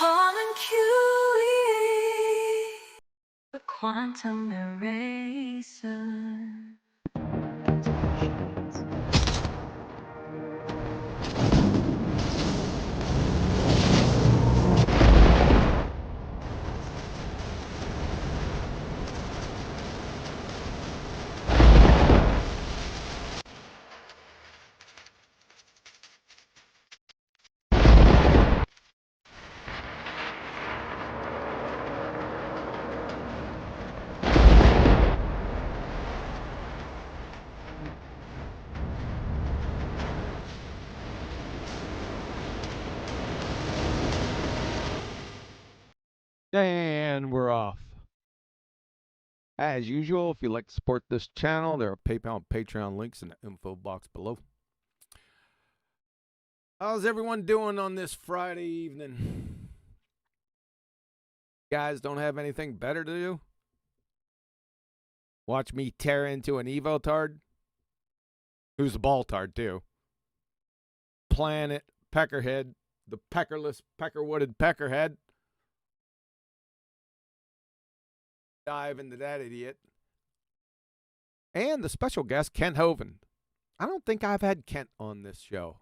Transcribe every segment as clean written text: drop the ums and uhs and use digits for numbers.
The quantum eraser. And we're off. As usual, if you'd like to support this channel, there are PayPal and Patreon links in the info box below. How's everyone doing on this Friday evening? Guys don't have anything better to do? Watch me tear into an Evotard? Who's a Baltard, too. Planet Peckerhead, the peckerless, peckerwooded peckerhead. Dive into that idiot. And the special guest, Kent Hovind. I don't think I've had Kent on this show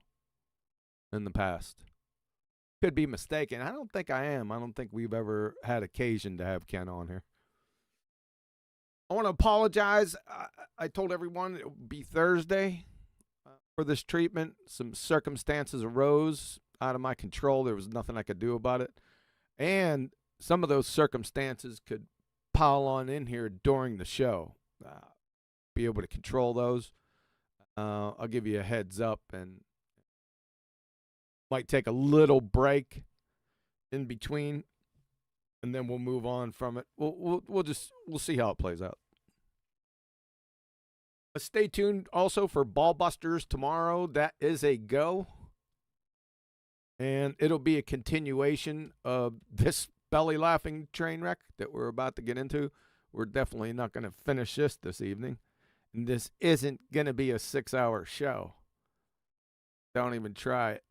in the past. Could be mistaken. I don't think I am. I don't think we've ever had occasion to have Kent on here. I want to apologize. I told everyone it would be Thursday for this treatment. Some circumstances arose out of my control. There was nothing I could do about it. And some of those circumstances could pile on in here during the show. Be able to control those. I'll give you a heads up and might take a little break in between, and then we'll move on from it. We'll see how it plays out. Stay tuned also for BALLBUSTERS tomorrow. That is a go, and it'll be a continuation of this belly laughing train wreck that we're about to get into. We're definitely not going to finish this evening, and this isn't going to be a 6-hour show. Don't even try it.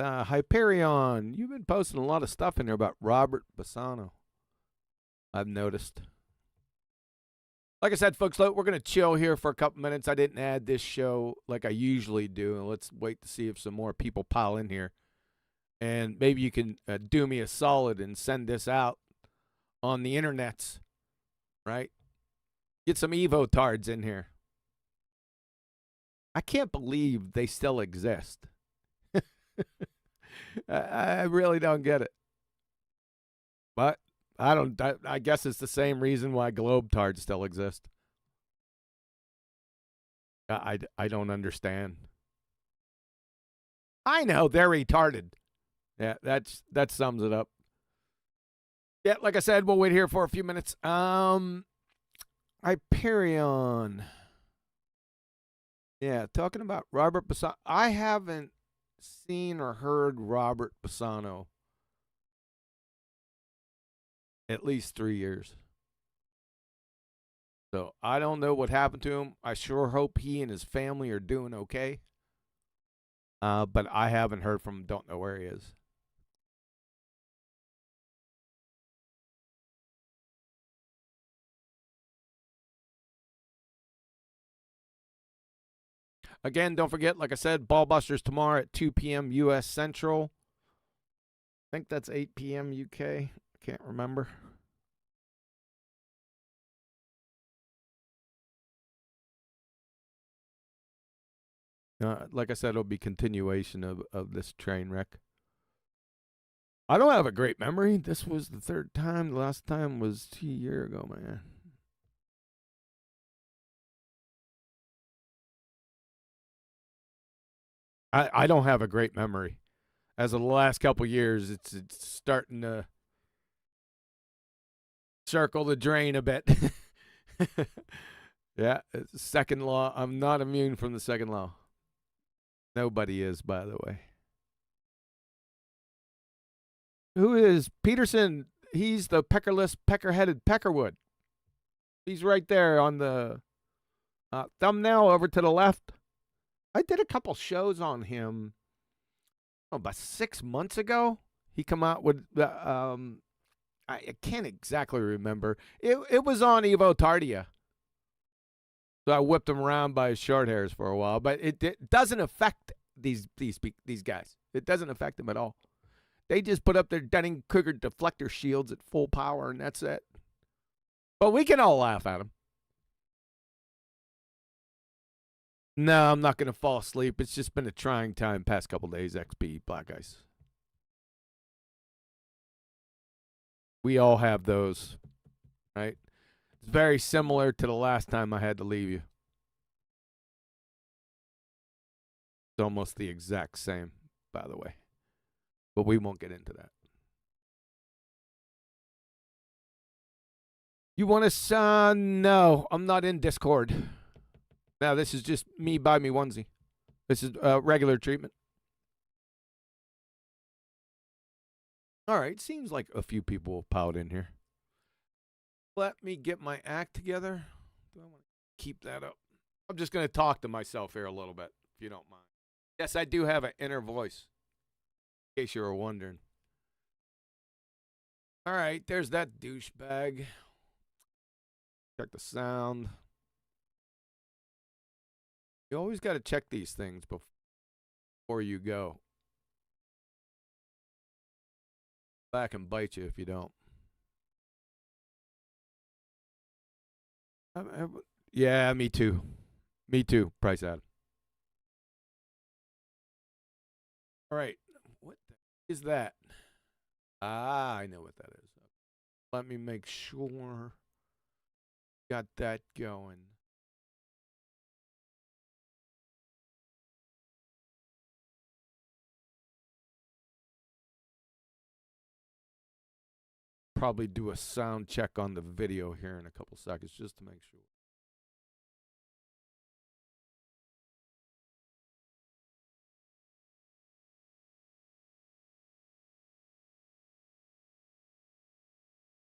Hyperion, you've been posting a lot of stuff in there about Robert Bassano, I've noticed. Like I said, folks, we're going to chill here for a couple minutes. I didn't add this show like I usually do. Let's wait to see if some more people pile in here. And maybe you can do me a solid and send this out on the internets, right? Get some Evotards in here. I can't believe they still exist. I really don't get it. But I guess it's the same reason why Globetards still exist. I don't understand. I know, they're retarded. Yeah, that sums it up. Yeah, like I said, we'll wait here for a few minutes. Hyperion. Yeah, talking about Robert Bassano. I haven't seen or heard Robert Bassano at least 3 years. So I don't know what happened to him. I sure hope he and his family are doing okay. But I haven't heard from him. Don't know where he is. Again, don't forget, like I said, BALLBUSTERS tomorrow at 2 p.m. U.S. Central. I think that's 8 p.m. UK. Can't remember. Like I said, it'll be continuation of this train wreck. I don't have a great memory. This was the third time. The last time was 2 years ago, man. I don't have a great memory. As of the last couple years, it's starting to circle the drain a bit. Yeah, second law. I'm not immune from the second law. Nobody is, by the way. Who is Peterson? He's the peckerless, pecker-headed peckerwood. He's right there on the thumbnail over to the left. I did a couple shows on him about 6 months ago. He come out with I can't exactly remember. It was on Evo Tardia. So I whipped him around by his short hairs for a while, but it doesn't affect these guys. It doesn't affect them at all. They just put up their Dunning-Kruger deflector shields at full power, and that's it. But we can all laugh at them. No, I'm not going to fall asleep. It's just been a trying time past couple days, XP, Black Ice. We all have those, right? It's very similar to the last time I had to leave you. It's almost the exact same, by the way. But we won't get into that. You want to no, I'm not in Discord. Now, this is just me buy me onesie. This is regular treatment. All right, seems like a few people have piled in here. Let me get my act together. Do I want to keep that up? I'm just going to talk to myself here a little bit, if you don't mind. Yes, I do have an inner voice, in case you were wondering. All right, there's that douchebag. Check the sound. You always got to check these things before you go. Back and bite you if you don't. Yeah, me too. Me too, Price Adam. All right. What is that? Ah, I know what that is. Let me make sure. Got that going. Probably do a sound check on the video here in a couple seconds just to make sure.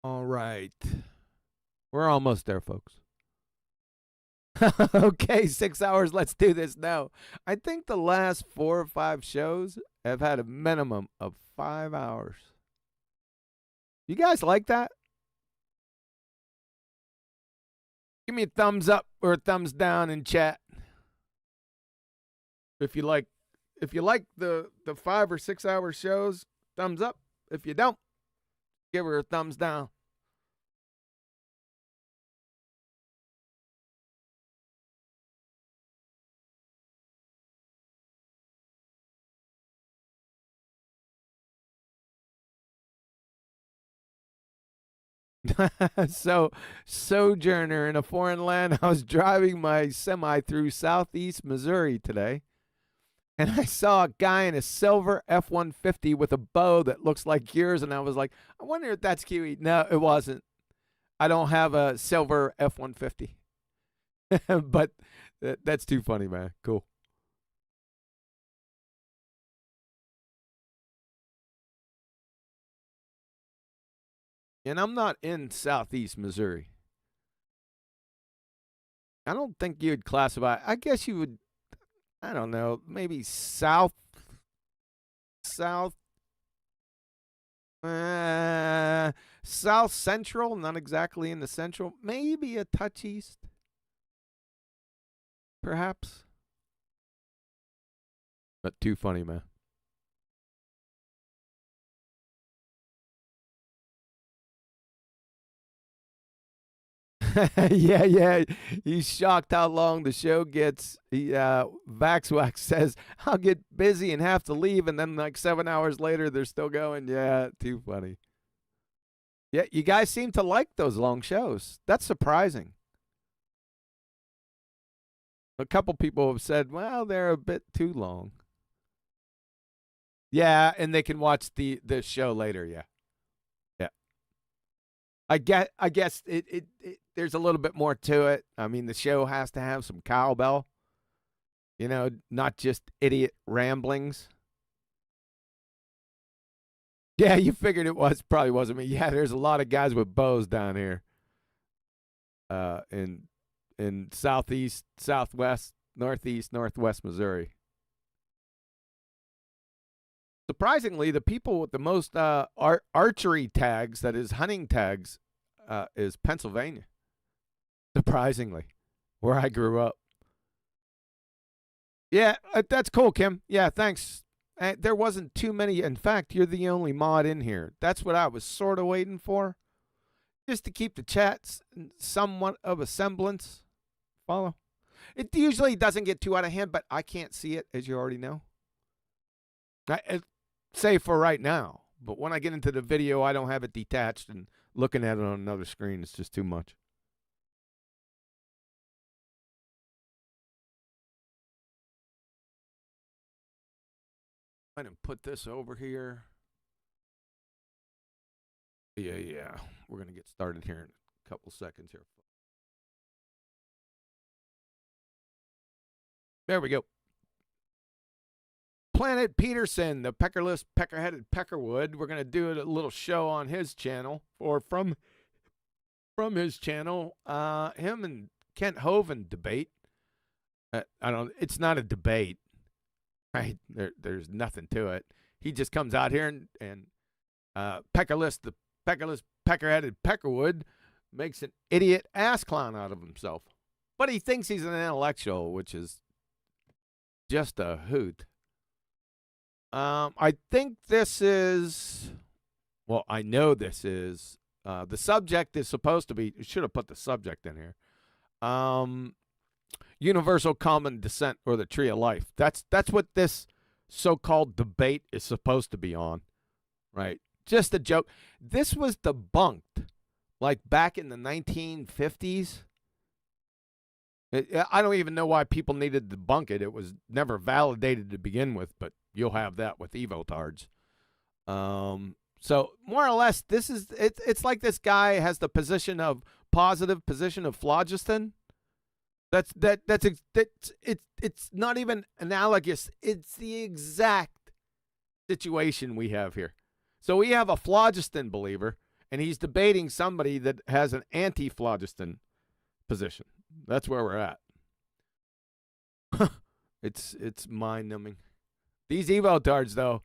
All right. We're almost there, folks. Okay, 6 hours. Let's do this now. I think the last 4 or 5 shows have had a minimum of 5 hours. You guys like that? Give me a thumbs up or a thumbs down in chat. If you like the 5 or 6 hour shows, thumbs up. If you don't, give her a thumbs down. So, sojourner in a foreign land. I was driving my semi through southeast Missouri today, and I saw a guy in a silver F-150 with a bow that looks like yours, and I was like, I wonder if that's Kiwi. No, it wasn't. I don't have a silver F-150. But that's too funny, man. Cool. And I'm not in southeast Missouri. I don't think you'd classify. I guess you would. I don't know. Maybe south, south central. Not exactly in the central. Maybe a touch east, perhaps. But too funny, man. Yeah. He's shocked how long the show gets. Vaxwax says, I'll get busy and have to leave, and then like 7 hours later, they're still going. Yeah, too funny. Yeah, you guys seem to like those long shows. That's surprising. A couple people have said, well, they're a bit too long. Yeah, and they can watch the show later, yeah. I guess it there's a little bit more to it. I mean, the show has to have some cowbell, not just idiot ramblings. Yeah, you figured it probably wasn't me. Yeah, there's a lot of guys with bows down here. in southeast, southwest, northeast, northwest Missouri. Surprisingly, the people with the most archery tags, that is hunting tags, is Pennsylvania. Surprisingly, where I grew up. Yeah, that's cool, Kim. Yeah, thanks. There wasn't too many. In fact, you're the only mod in here. That's what I was sort of waiting for, just to keep the chats somewhat of a semblance. Follow. It usually doesn't get too out of hand, but I can't see it, as you already know. Say for right now, but when I get into the video, I don't have it detached, and looking at it on another screen is just too much. I'm going to put this over here. Yeah. We're going to get started here in a couple seconds here. There we go. Planet Peterson, the peckerless, pecker-headed peckerwood. We're going to do a little show on his channel, or from his channel. Him and Kent Hovind debate. It's not a debate, right? There's nothing to it. He just comes out here and peckerless, the peckerless, pecker-headed peckerwood makes an idiot ass clown out of himself. But he thinks he's an intellectual, which is just a hoot. I think this is, well, I know this is, the subject is supposed to be, should have put the subject in here. Universal common descent, or the tree of life. That's what this so-called debate is supposed to be on, right? Just a joke. This was debunked like back in the 1950s. I don't even know why people needed to debunk it. It was never validated to begin with, but you'll have that with evotards. So more or less, this is it's like this guy has the positive position of phlogiston. It's not even analogous. It's the exact situation we have here. So we have a phlogiston believer, and he's debating somebody that has an anti-phlogiston position. That's where we're at. It's mind-numbing. These evotards, though,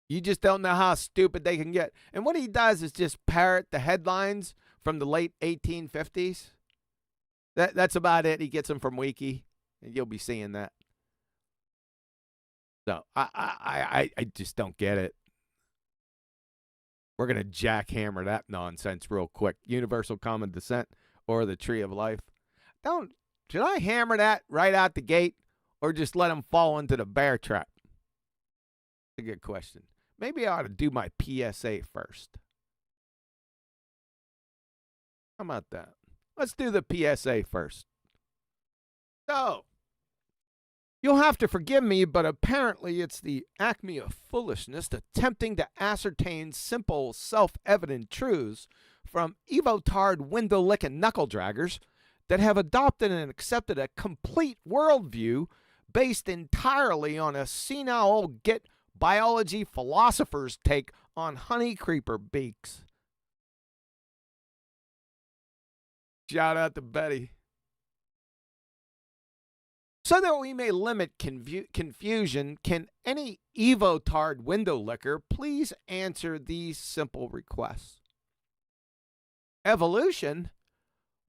you just don't know how stupid they can get. And what he does is just parrot the headlines from the late 1850s. That's about it. He gets them from Wiki, and you'll be seeing that. So I just don't get it. We're gonna jackhammer that nonsense real quick. Universal common descent, or the tree of life. Should I hammer that right out the gate, or just let him fall into the bear trap? That's a good question. Maybe I ought to do my PSA first. How about that? Let's do the PSA first. So, you'll have to forgive me, but apparently it's the acme of foolishness attempting to ascertain simple, self-evident truths from evotard window-licking knuckle-draggers that have adopted and accepted a complete worldview based entirely on a senile get biology philosopher's take on honey creeper beaks. Shout out to Betty. So that we may limit confusion, can any evotard window licker please answer these simple requests? Evolution?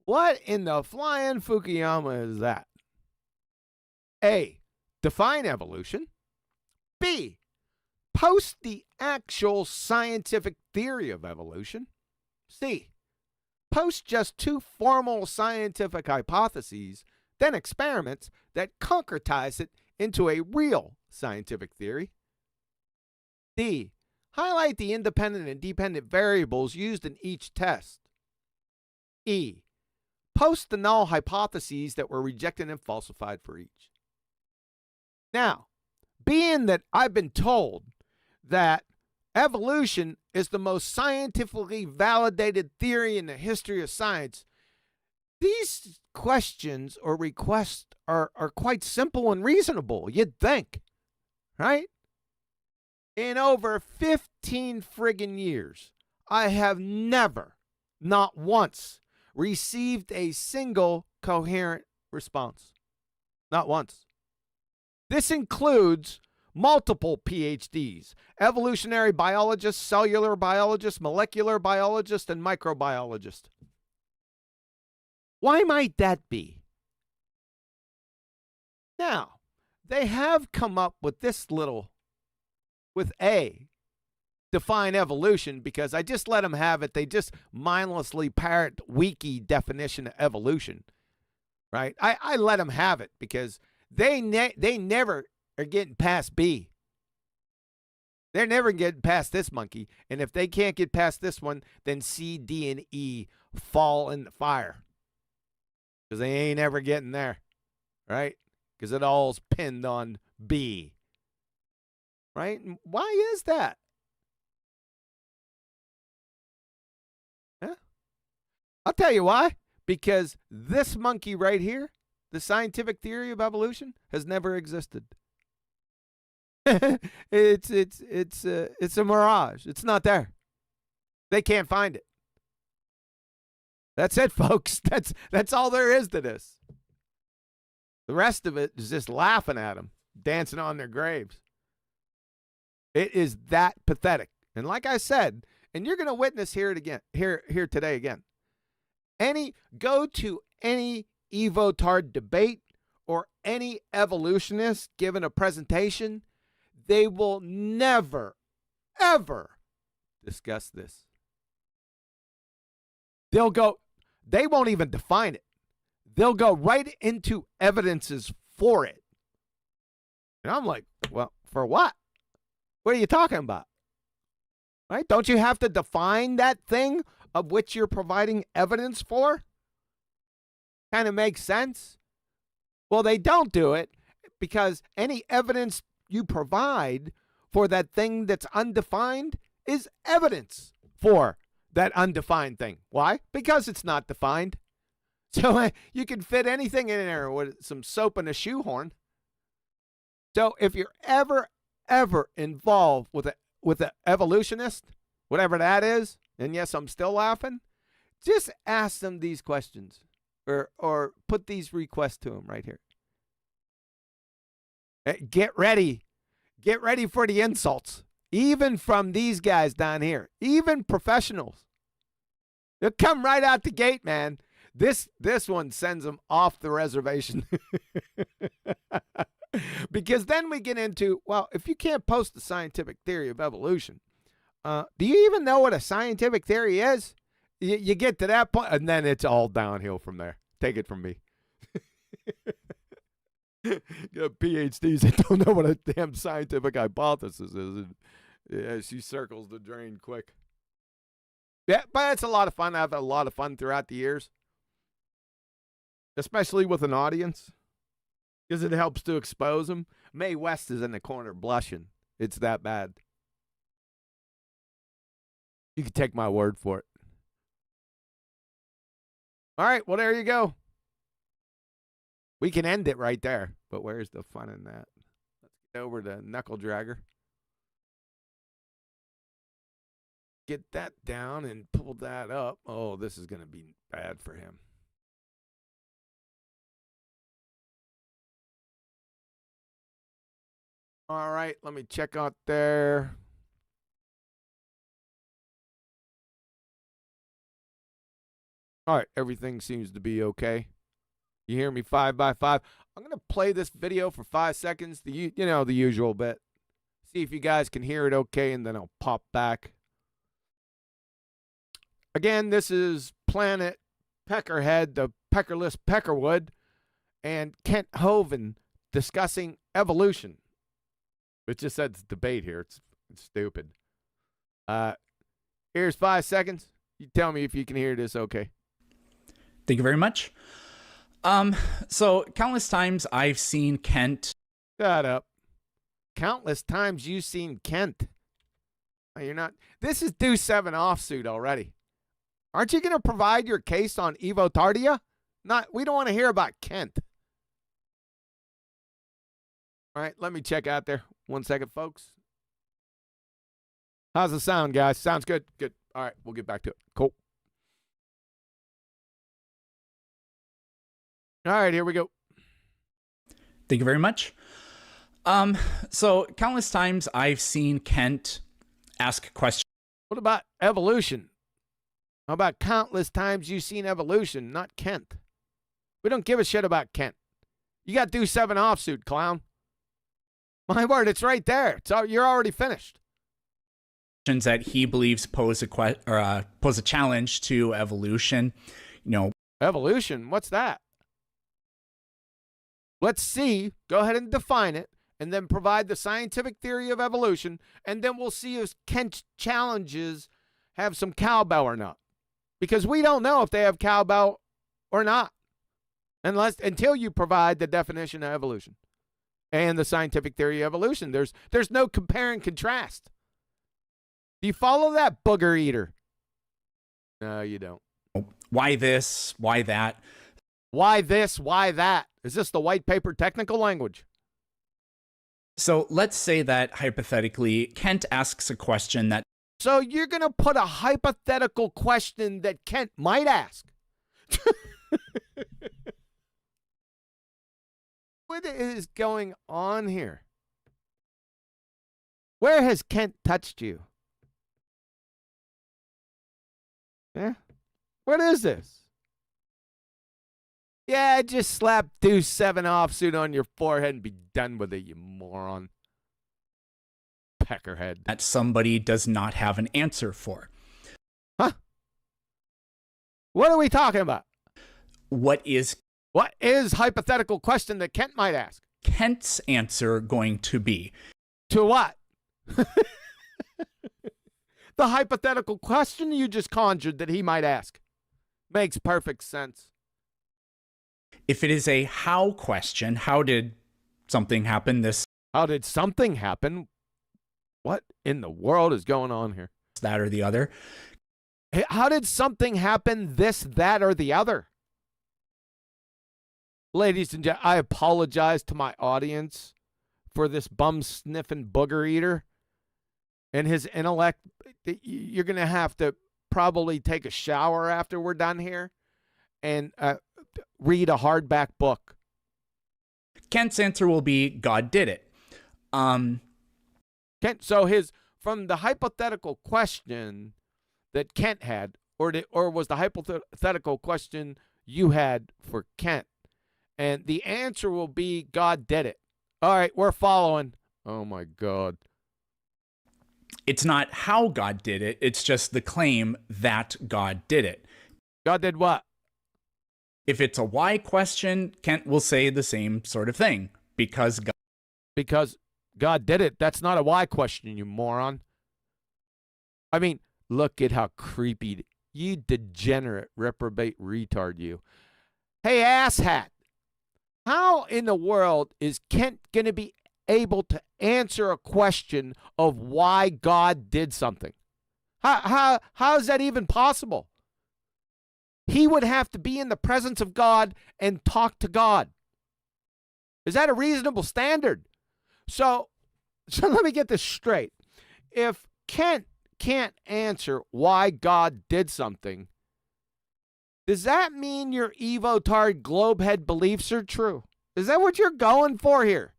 What in the flying Fukuyama is that? A. Define evolution. B. Post the actual scientific theory of evolution. C. Post just two formal scientific hypotheses, then experiments that concretize it into a real scientific theory. D. Highlight the independent and dependent variables used in each test. E. Post the null hypotheses that were rejected and falsified for each. Now, being that I've been told that evolution is the most scientifically validated theory in the history of science, these questions or requests are quite simple and reasonable, you'd think, right? In over 15 friggin' years, I have never, not once, received a single coherent response. Not once. This includes multiple PhDs, evolutionary biologists, cellular biologists, molecular biologists, and microbiologists. Why might that be? Now, they have come up with this little, with A, define evolution, because I just let them have it. They just mindlessly parrot wiki definition of evolution, right? I let them have it because they never are getting past B. They're never getting past this monkey. And if they can't get past this one, then C, D, and E fall in the fire. Because they ain't ever getting there, right? Because it all's pinned on B. Right? And why is that? Huh? I'll tell you why. Because this monkey right here, the scientific theory of evolution, has never existed. It's a mirage. It's not there. They can't find it. That's it, folks. That's all there is to this. The rest of it is just laughing at them, dancing on their graves. It is that pathetic. And like I said, and you're going to witness here today again. Go to any evotard debate or any evolutionist given a presentation, they will never, ever discuss this. They won't even define it. They'll go right into evidences for it. And I'm like, well, for what? What are you talking about? Right? Don't you have to define that thing of which you're providing evidence for? Kind of makes sense. Well, they don't do it because any evidence you provide for that thing that's undefined is evidence for that undefined thing. Why? Because it's not defined. So you can fit anything in there with some soap and a shoehorn. So if you're ever involved with an evolutionist, whatever that is, and yes, I'm still laughing, just ask them these questions or put these requests to them right here. Get ready. Get ready for the insults, even from these guys down here, even professionals. They'll come right out the gate, man. This one sends them off the reservation. Because then we get into, well, if you can't post the scientific theory of evolution, do you even know what a scientific theory is? You get to that point, and then it's all downhill from there. Take it from me. PhDs that don't know what a damn scientific hypothesis is. And, yeah, she circles the drain quick. Yeah, but it's a lot of fun. I've had a lot of fun throughout the years, especially with an audience, because it helps to expose them. Mae West is in the corner blushing. It's that bad. You can take my word for it. All right, well, there you go. We can end it right there, but where's the fun in that? Let's get over to Knuckle Dragger. Get that down and pull that up. Oh, this is going to be bad for him. All right, let me check out there. All right, everything seems to be okay. You hear me 5 by 5. I'm going to play this video for 5 seconds, the usual bit. See if you guys can hear it okay, and then I'll pop back. Again, this is Planet Peckerhead, the Peckerless Peckerwood, and Kent Hovind discussing evolution. It just says debate here. It's stupid. Here's 5 seconds. You tell me if you can hear this okay. Thank you very much. So countless times I've seen Kent. Shut up. Countless times you've seen Kent. No, you're not. This is Deuce 7 offsuit already. Aren't you going to provide your case on Evotardia? We don't want to hear about Kent. All right, let me check out there. 1 second, folks. How's the sound, guys? Sounds good? Good. All right, we'll get back to it. Cool. All right, here we go. Thank you very much. So countless times I've seen Kent ask questions. What about evolution? How about countless times you've seen evolution, not Kent? We don't give a shit about Kent. You got to do 7 offsuit, clown. My word, it's right there. You're already finished. That he believes pose a challenge to evolution. You know, evolution. What's that? Let's see. Go ahead and define it, and then provide the scientific theory of evolution, and then we'll see if Kent's challenges have some cowbell or not, because we don't know if they have cowbell or not, until you provide the definition of evolution and the scientific theory of evolution. There's no compare and contrast. Do you follow that, booger eater? No, you don't. Why this? Why that? Why this? Why that? Is this the white paper technical language? So let's say that hypothetically, Kent asks a question that. So you're going to put a hypothetical question that Kent might ask. What is going on here? Where has Kent touched you? Yeah? What is this? Yeah, just slap deuce 7 offsuit on your forehead and be done with it, you moron. Peckerhead. That somebody does not have an answer for. Huh? What are we talking about? What is hypothetical question that Kent might ask? Kent's answer going to be? To what? The hypothetical question you just conjured that he might ask. Makes perfect sense. If it is a how question, how did something happen this? How did something happen? What in the world is going on here? That or the other. How did something happen this, that, or the other? Ladies and gentlemen, I apologize to my audience for this bum-sniffing booger eater and his intellect. You're going to have to probably take a shower after we're done here and read a hardback book. Kent's answer will be, God did it. Kent, from the hypothetical question that Kent had, or was the hypothetical question you had for Kent? And the answer will be, God did it. All right, we're following. Oh, my God. It's not how God did it. It's just the claim that God did it. God did what? If it's a why question, Kent will say the same sort of thing. Because God did it. That's not a why question, you moron. I mean, look at how creepy. You degenerate, reprobate retard, you. Hey, asshat. How in the world is Kent going to be able to answer a question of why God did something? How is that even possible? He would have to be in the presence of God and talk to God. Is that a reasonable standard? So let me get this straight. If Kent can't answer why God did something, does that mean your evotard globehead beliefs are true? Is that what you're going for here?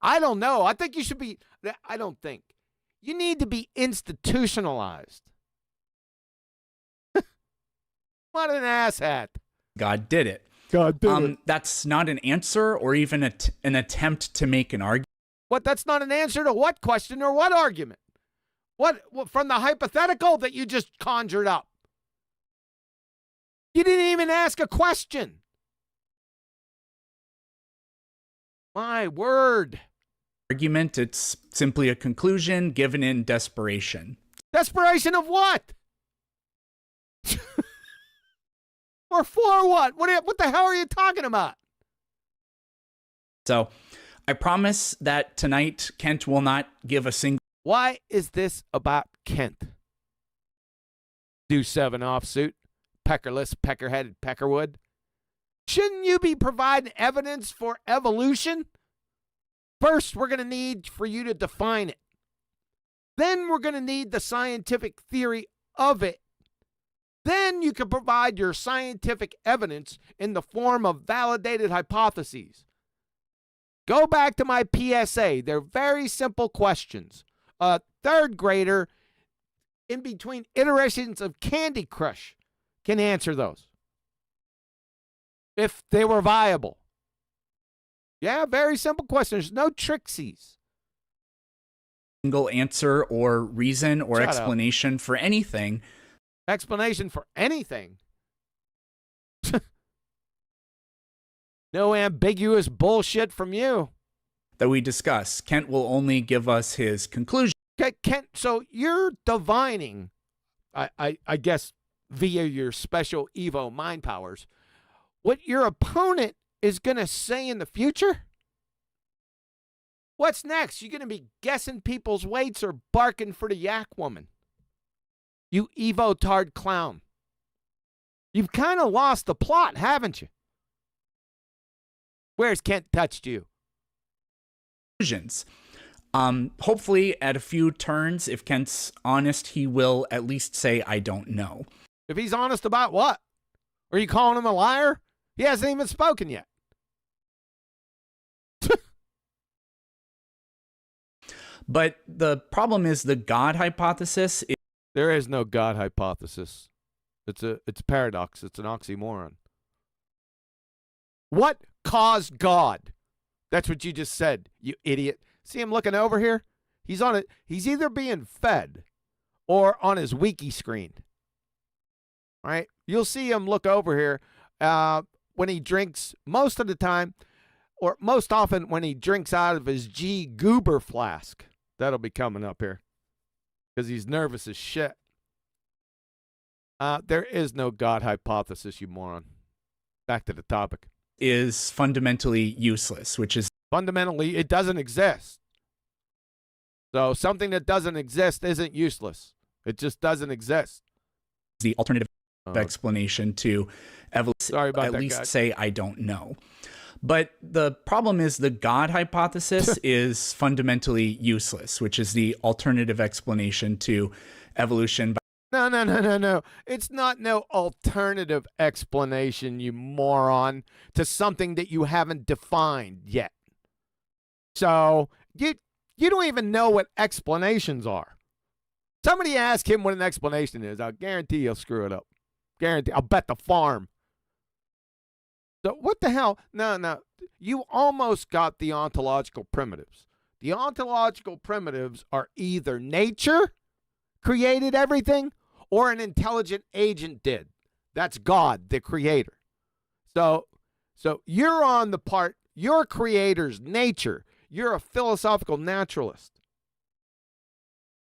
I don't know. I think you should be, I don't think. You need to be institutionalized. What an asshat. God did it. God did it. That's not an answer or even an attempt to make an argument. What? That's not an answer to what question or what argument? What from the hypothetical that you just conjured up? You didn't even ask a question. My word. Argument, it's simply a conclusion given in desperation. Desperation of what? Or for what? What the hell are you talking about? So, I promise that tonight Kent will not give a single. Why is this about Kent? Do 7 offsuit, peckerless, peckerheaded, peckerwood. Shouldn't you be providing evidence for evolution? First, we're going to need for you to define it. Then we're going to need the scientific theory of it. Then you can provide your scientific evidence in the form of validated hypotheses. Go back to my PSA. They're very simple questions. A third grader in between iterations of Candy Crush can answer those if they were viable. Yeah, very simple questions. No tricksies. Single answer or reason or Shut explanation up. for anything. Explanation for anything. No ambiguous bullshit from you. That we discuss. Kent will only give us his conclusion. Okay, Kent, so you're divining, I guess, via your special Evo mind powers, what your opponent is going to say in the future? What's next? You going to be guessing people's weights or barking for the yak woman? You Evo-tard clown. You've kind of lost the plot, haven't you? Where's Kent touched you? Hopefully, at a few turns, if Kent's honest, he will at least say, I don't know. If he's honest about what? Are you calling him a liar? He hasn't even spoken yet. But the problem is the God hypothesis. There is no God hypothesis. It's a paradox. It's an oxymoron. What caused God? That's what you just said, you idiot. See him looking over here? He's on it. He's either being fed or on his wiki screen. All right? You'll see him look over here when he drinks most of the time, or most often when he drinks out of his G Goober flask. That'll be coming up here because he's nervous as shit. There is no God hypothesis, you moron. Back to the topic. Is fundamentally useless, which is fundamentally, it doesn't exist. So something that doesn't exist isn't useless. It just doesn't exist. The alternative explanation to evolution. Sorry about at that, least guys. say I don't know. But the problem is the God hypothesis is fundamentally useless, which is the alternative explanation to evolution. No. It's not no alternative explanation, you moron, to something that you haven't defined yet. So you don't even know what explanations are. Somebody ask him what an explanation is. I'll guarantee he'll screw it up. Guarantee. I'll bet the farm. So what the hell? No. You almost got the ontological primitives. The ontological primitives are either nature created everything or an intelligent agent did. That's God, the creator. So you're on the part, your creator's nature. You're a philosophical naturalist.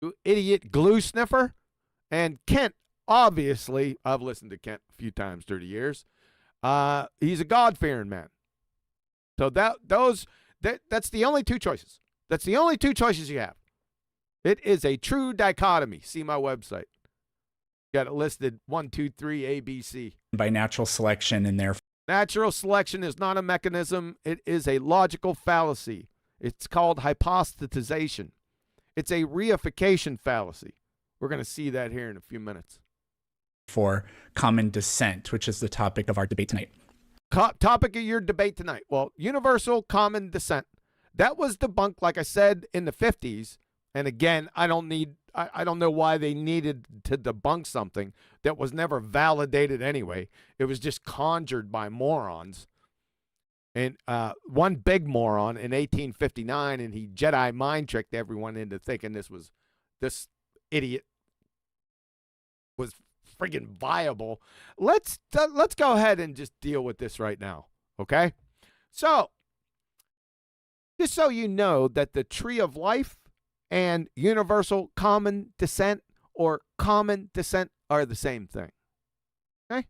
You idiot glue sniffer. And Kent, obviously, I've listened to Kent a few times through the years. He's a God-fearing man. So that's the only two choices. That's the only two choices you have. It is a true dichotomy. See my website. Got it listed 1, 2, 3, A, B, C. By natural selection and therefore. Natural selection is not a mechanism. It is a logical fallacy. It's called hypostatization. It's a reification fallacy. We're going to see that here in a few minutes. For common descent, which is the topic of our debate tonight. Topic of your debate tonight. Well, universal common descent. That was debunked, like I said, in the 50s. And again, I don't know why they needed to debunk something that was never validated anyway. It was just conjured by morons. And one big moron in 1859, and he Jedi mind tricked everyone into thinking this idiot was friggin' viable. Let's go ahead and just deal with this right now, okay? So, just so you know that the tree of life and universal common descent or common descent are the same thing. Okay?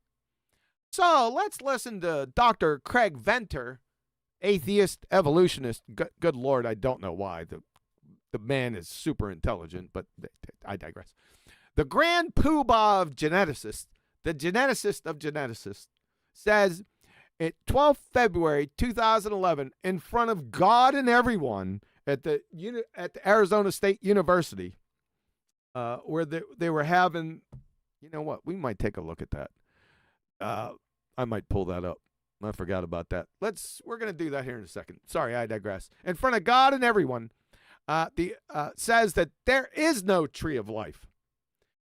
So let's listen to Dr. Craig Venter, atheist evolutionist. Good Lord, I don't know why. The man is super intelligent, but I digress. The grand poobah of geneticists, the geneticist of geneticists, says at 12th February 2011 in front of God and everyone at the Arizona State University, where they were having, You know what? We might take a look at that. I might pull that up. I forgot about that. We're going to do that here in a second. Sorry, I digress. In front of God and everyone, says that there is no tree of life.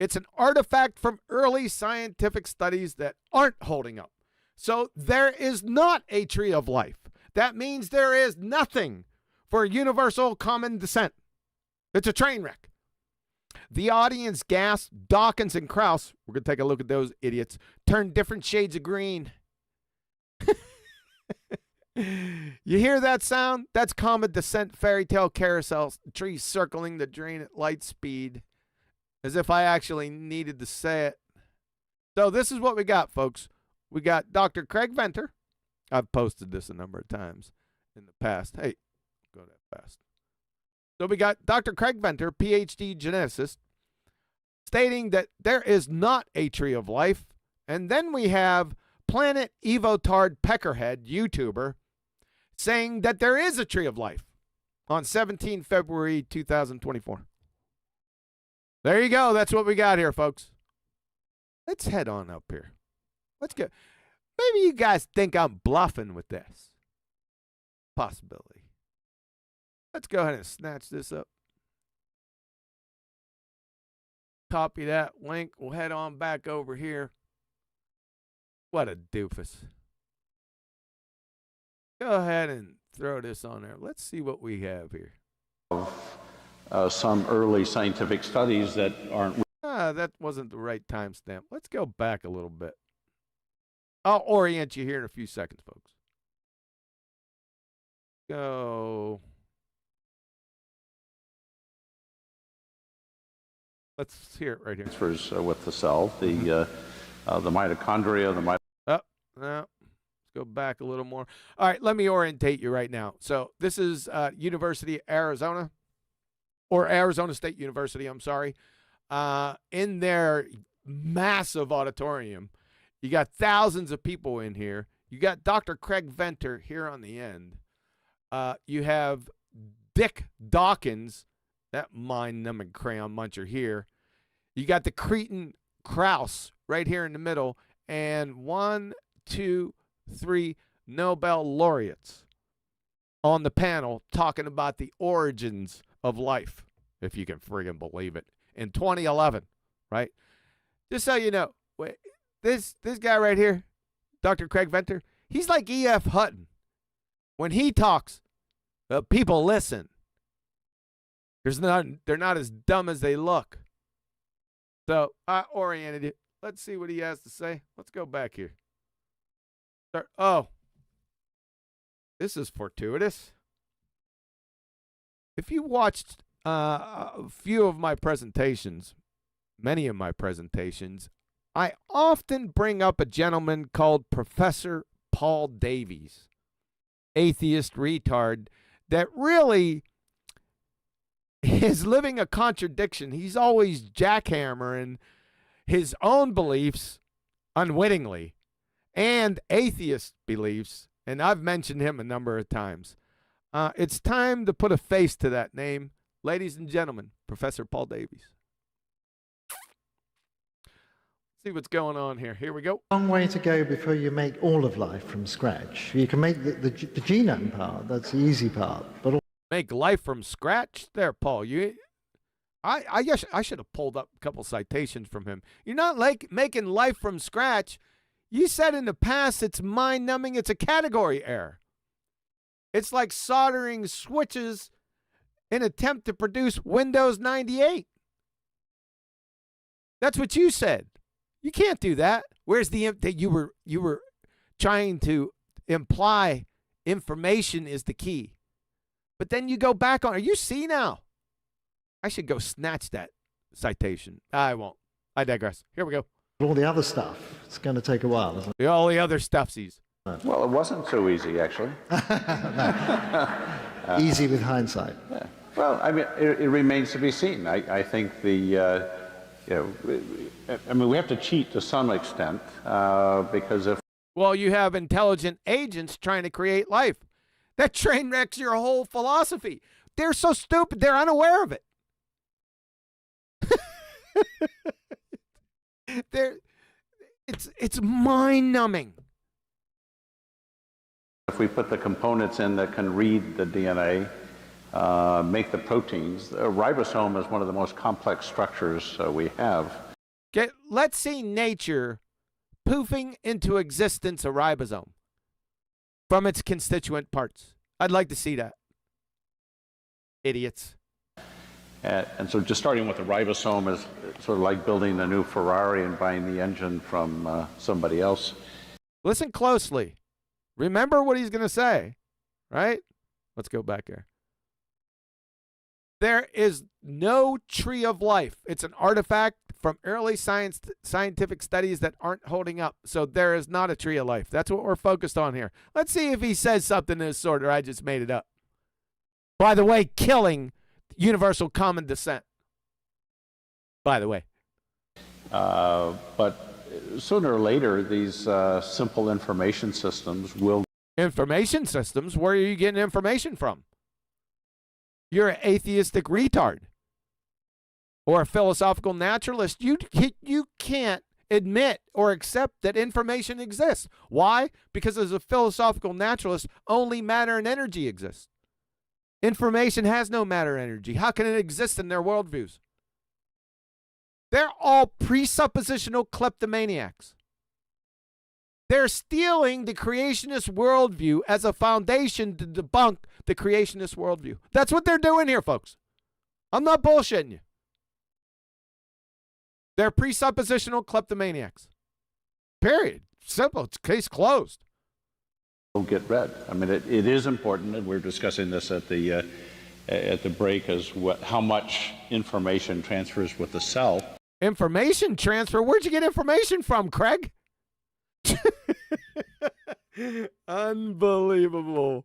It's an artifact from early scientific studies that aren't holding up. So there is not a tree of life. That means there is nothing for universal common descent. It's a train wreck. The audience gasped. Dawkins and Krauss, we're going to take a look at those idiots, turned different shades of green. You hear that sound? That's common descent fairy tale carousel, trees circling the drain at light speed. As if I actually needed to say it. So this is what we got, folks. We got Dr. Craig Venter. I've posted this a number of times in the past. Hey, go that fast. So we got Dr. Craig Venter, PhD geneticist, stating that there is not a tree of life. And then we have Planet Evotard Peckerhead, YouTuber, saying that there is a tree of life on 17 February 2024. There you go. That's what we got here, folks. Let's head on up here. Let's go. Maybe you guys think I'm bluffing with this. Possibility. Let's go ahead and snatch this up. Copy that link. We'll head on back over here. What a doofus. Go ahead and throw this on there. Let's see what we have here. Some early scientific studies that aren't... That wasn't the right timestamp. Let's go back a little bit. I'll orient you here in a few seconds, folks. Go. Let's hear it right here. Transfers with the cell, the mitochondria, the no. Let's go back a little more. All right, let me orientate you right now. So this is University of Arizona, or Arizona State University, I'm sorry. In their massive auditorium, you got thousands of people in here. You got Dr. Craig Venter here on the end. You have Dick Dawkins, that mind-numbing crayon muncher here. You got the cretin Krauss right here in the middle. And 1, 2, 3 Nobel laureates on the panel talking about the origins of life, if you can friggin' believe it, in 2011, right? Just so you know, this guy right here, Dr. Craig Venter, he's like E.F. Hutton. When he talks, people listen. They're not as dumb as they look. So I oriented it. Let's see what he has to say. Let's go back here. Oh, this is fortuitous. If you watched a few of my presentations, many of my presentations, I often bring up a gentleman called Professor Paul Davies, atheist retard, that really is living a contradiction. He's always jackhammering his own beliefs unwittingly and atheist beliefs, and I've mentioned him a number of times. It's time to put a face to that name. Ladies and gentlemen, Professor Paul Davies. See what's going on here. Here we go. Long way to go before you make all of life from scratch. You can make the genome part. That's the easy part. But make life from scratch? There, Paul. I guess I should have pulled up a couple citations from him. You're not like making life from scratch. You said in the past it's mind-numbing. It's a category error. It's like soldering switches in attempt to produce Windows 98. That's what you said. You can't do that. Where's the that you were trying to imply information is the key. But then you go back on. Are you senile? I should go snatch that citation. I won't. I digress. Here we go. all the other stuff, it's going to take a while, isn't it? All the other stuffsies. Well, it wasn't so easy, actually. Easy with hindsight. Yeah. Well, I mean, it remains to be seen. I think the, I mean, we have to cheat to some extent because if... Well, you have intelligent agents trying to create life. That train wrecks your whole philosophy. They're so stupid, they're unaware of it. It's mind-numbing. If we put the components in that can read the DNA, make the proteins, a ribosome is one of the most complex structures we have. Okay, let's see nature poofing into existence a ribosome from its constituent parts. I'd like to see that. Idiots. And so just starting with the ribosome is sort of like building a new Ferrari and buying the engine from somebody else. Listen closely. Remember what he's going to say, right? Let's go back here. There is no tree of life. It's an artifact from early scientific studies that aren't holding up. So there is not a tree of life. That's what we're focused on here. Let's see if he says something of this sort or I just made it up. By the way, killing universal common descent. By the way. But sooner or later, these simple information systems will... Information systems? Where are you getting information from? You're an atheistic retard. Or a philosophical naturalist. You can't admit or accept that information exists. Why? Because as a philosophical naturalist, only matter and energy exist. Information has no matter and energy. How can it exist in their worldviews? They're all presuppositional kleptomaniacs. They're stealing the creationist worldview as a foundation to debunk the creationist worldview. That's what they're doing here, folks. I'm not bullshitting you. They're presuppositional kleptomaniacs. Period. Simple. It's case closed. Will get read. I mean, it is important, and we're discussing this at the break, as how much information transfers with the cell. Information transfer? Where'd you get information from, Craig? Unbelievable.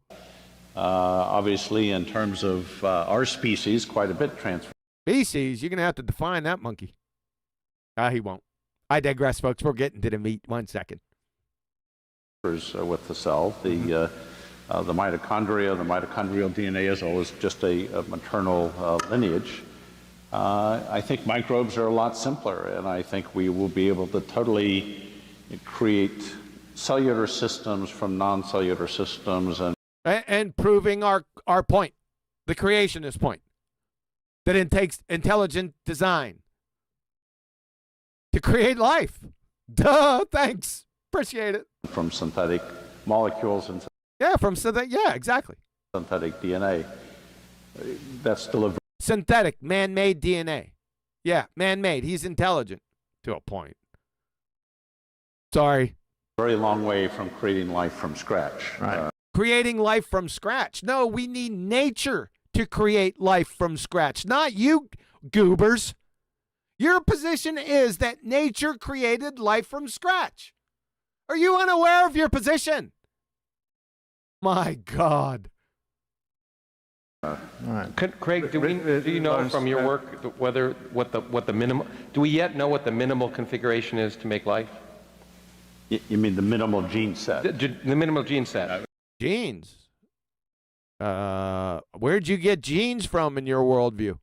Obviously, in terms of our species, quite a bit transfer. Species? You're going to have to define that monkey. He won't. I digress, folks. We're getting to the meat. 1 second. With the cell, the mitochondria, the mitochondrial DNA is always just a maternal lineage. I think microbes are a lot simpler, and I think we will be able to totally create cellular systems from non-cellular systems, and proving our point, the creationist point, that it takes intelligent design to create life. Duh, thanks. Appreciate it. From synthetic molecules and exactly. Synthetic DNA. That's still a synthetic, man-made DNA. Yeah, man-made. He's intelligent to a point. Sorry. Very long way from creating life from scratch. Right. Creating life from scratch. No, we need nature to create life from scratch, not you goobers. Your position is that nature created life from scratch. Are you unaware of your position? My God. Right. Craig, do you know from your work what the minimal? Do we yet know what the minimal configuration is to make life? You mean the minimal gene set? The minimal gene set. Genes. Where'd you get genes from in your worldview?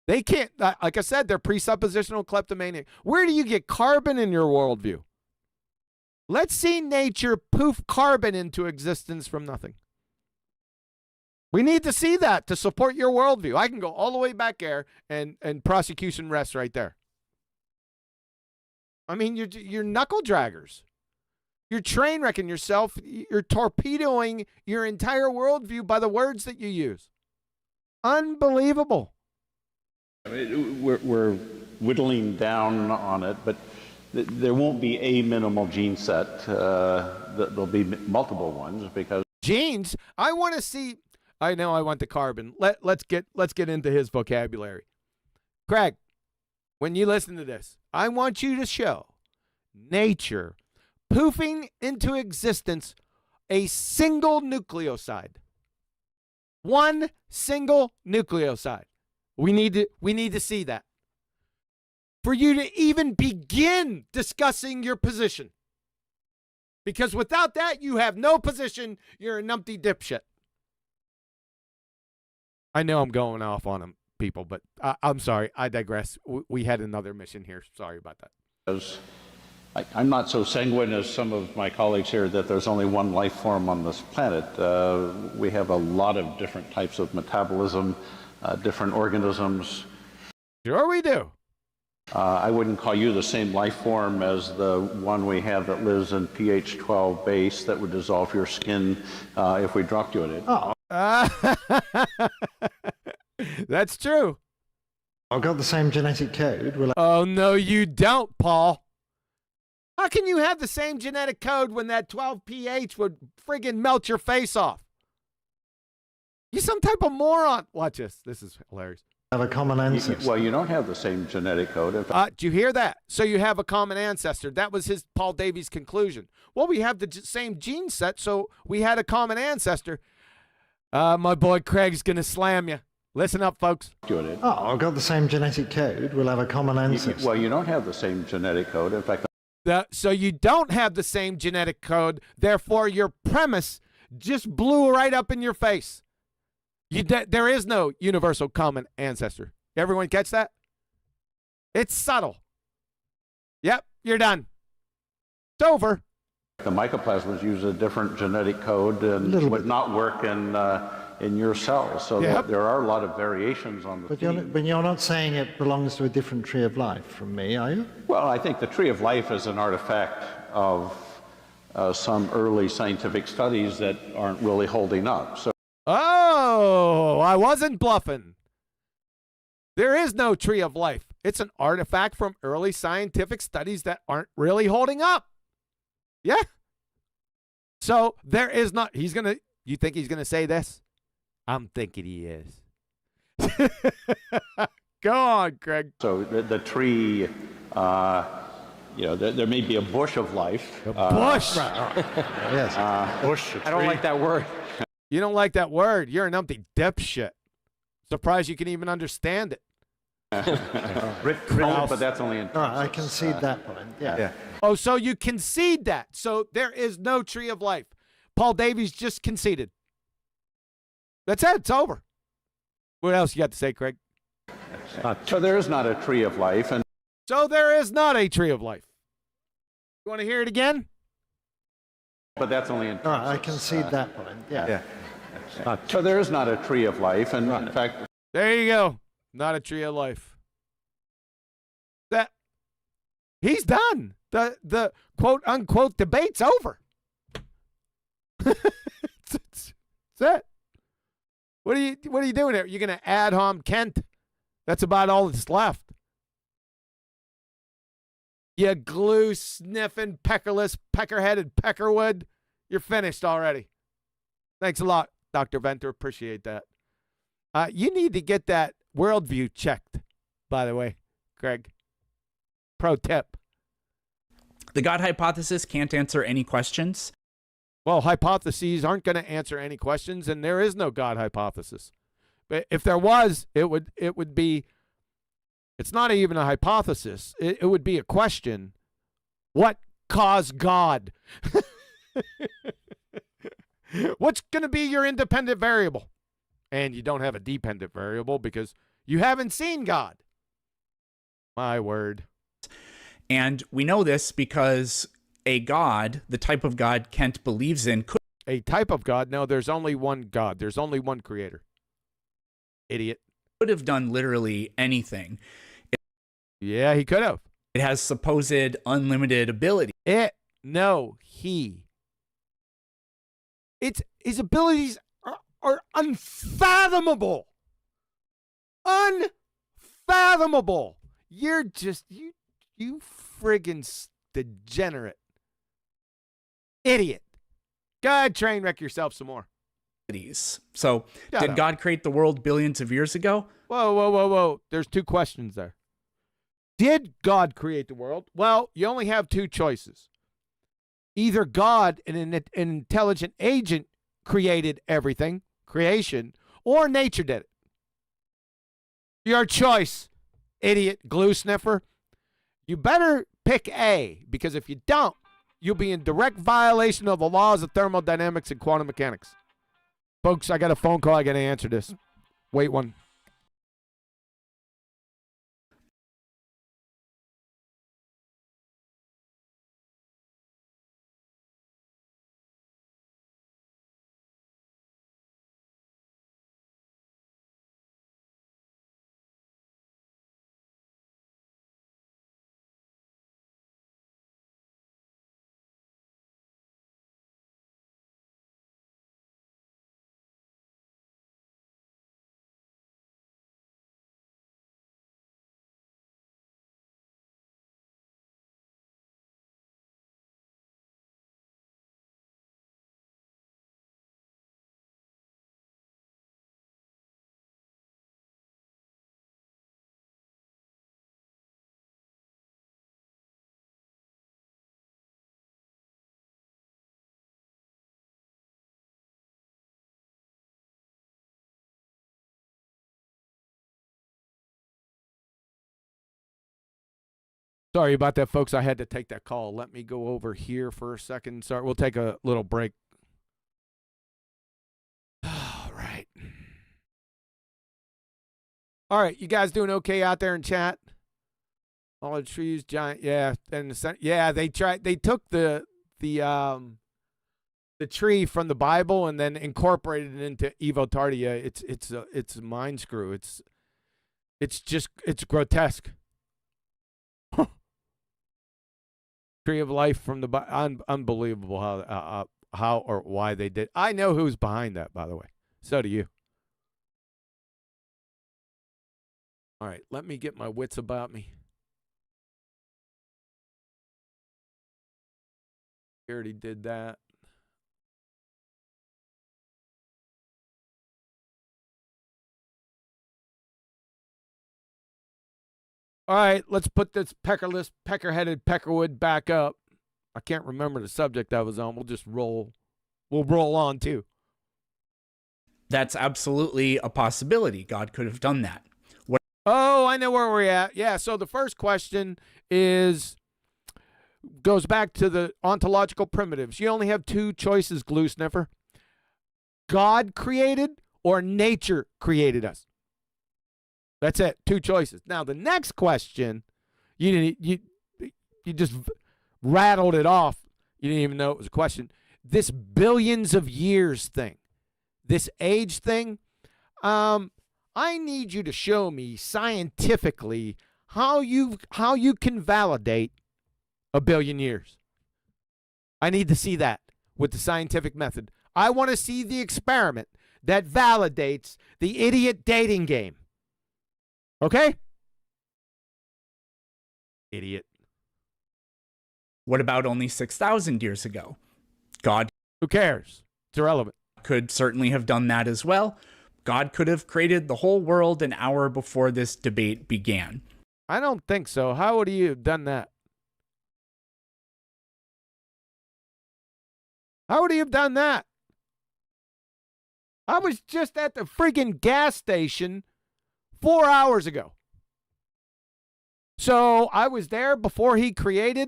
They can't. Like I said, they're presuppositional kleptomaniac. Where do you get carbon in your worldview? Let's see nature poof carbon into existence from nothing. We need to see that to support your worldview. I can go all the way back there and prosecution rests right there. I mean, you're knuckle draggers. You're train wrecking yourself. You're torpedoing your entire worldview by the words that you use. Unbelievable. I mean, we're whittling down on it, but there won't be a minimal gene set. There'll be multiple ones because genes. I want to see. I know I want the carbon. Let's get into his vocabulary. Craig, when you listen to this, I want you to show nature poofing into existence a single nucleoside. One single nucleoside. We need to see that. For you to even begin discussing your position. Because without that, you have no position. You're a numpty dipshit. I know I'm going off on him. people, but I'm sorry. I digress. We had another mission here. Sorry about that. Because I'm not so sanguine as some of my colleagues here that there's only one life form on this planet. We have a lot of different types of metabolism, different organisms. Sure we do. I wouldn't call you the same life form as the one we have that lives in pH 12 base that would dissolve your skin if we dropped you in it. Oh, that's true. I've got the same genetic code. Will Oh, no, you don't, Paul. How can you have the same genetic code when that 12 pH would friggin' melt your face off? You some type of moron. Watch this. This is hilarious. have a common ancestor? Well, you don't have the same genetic code. Do you hear that? So you have a common ancestor. That was his Paul Davies' conclusion. Well, we have the same gene set, so we had a common ancestor. My boy Craig's going to slam you. Listen up, folks. Oh, I've got the same genetic code. We'll have a common ancestor. Well, you don't have the same genetic code. In fact, so you don't have the same genetic code. Therefore, your premise just blew right up in your face. There is no universal common ancestor. Everyone catch that? It's subtle. Yep, you're done. It's over. the mycoplasmas use a different genetic code and would not work in your cells. So there are a lot of variations on the theme. But you're not saying it belongs to a different tree of life from me, are you? Well, I think the tree of life is an artifact of some early scientific studies that aren't really holding up. So. Oh, I wasn't bluffing. There is no tree of life. It's an artifact from early scientific studies that aren't really holding up. Yeah. So there is not, you think he's going to say this? I'm thinking he is. Go on, Craig. So the tree, there may be a bush of life. A bush? Yes. Bush. I don't like that word. You don't like that word. You're an empty dipshit. Surprised you can even understand it. But that's only in I concede that point. Yeah. Oh, so you concede that. So there is no tree of life. Paul Davies just conceded. That's it. It's over. What else you got to say, Craig? So there is not a tree of life. And so there is not a tree of life. You want to hear it again? But that's only in I concede that point. Yeah. So there is not a tree of life. And in fact, there you go. Not a tree of life. That he's done. The quote unquote debate's over. That's it. What are you doing here? You're gonna ad hom Kent. That's about all that's left. You glue sniffing, peckerless, pecker-headed peckerwood. You're finished already. Thanks a lot, Dr. Venter. Appreciate that. You need to get that worldview checked, by the way, Craig. Pro tip. The God hypothesis can't answer any questions. Well, hypotheses aren't going to answer any questions, and there is no God hypothesis. But if there was, it would be, it's not even a hypothesis. It would be a question. What caused God? What's going to be your independent variable? And you don't have a dependent variable because you haven't seen God. My word. And we know this because a God, the type of God Kent believes in, could... A type of God? No, there's only one God. There's only one creator. Idiot. Could have done literally anything. Yeah, he could have. It has supposed unlimited ability. His abilities are unfathomable. Unfathomable. You're just, you friggin' degenerate. Idiot. Go ahead, train wreck yourself some more. So, Shut did up. God create the world billions of years ago? Whoa. There's two questions there. Did God create the world? Well, you only have two choices. Either God, an intelligent agent, created everything, creation, or nature did it. Your choice, idiot glue sniffer. You better pick A, because if you don't, you'll be in direct violation of the laws of thermodynamics and quantum mechanics. Folks, I got a phone call. I got to answer this. Wait one. Sorry about that, folks. I had to take that call. Let me go over here for a second. Sorry, we'll take a little break. All right. All right, you guys doing okay out there in chat? All the trees, giant, yeah, and they tried. They took the tree from the Bible and then incorporated it into Evo Tardia. It's a mind screw. It's grotesque. Tree of life from the Bible. Unbelievable how or why they did. I know who's behind that, by the way. So do you. All right, let me get my wits about me. We already did that. All right, let's put this pecker-headed peckerwood back up. I can't remember the subject I was on. We'll just roll. We'll roll on, too. That's absolutely a possibility. God could have done that. Oh, I know where we're at. Yeah, so the first question goes back to the ontological primitives. You only have two choices, glue sniffer. God created or nature created us. That's it. Two choices. Now the next question, you just rattled it off. You didn't even know it was a question. This billions of years thing, this age thing, I need you to show me scientifically how you can validate a billion years. I need to see that with the scientific method. I want to see the experiment that validates the idiot dating game. Okay? Idiot. What about only 6,000 years ago? God, who cares? It's irrelevant. Could certainly have done that as well. God could have created the whole world an hour before this debate began. I don't think so. How would he have done that? How would he have done that? I was just at the friggin' gas station 4 hours ago. So I was there before he created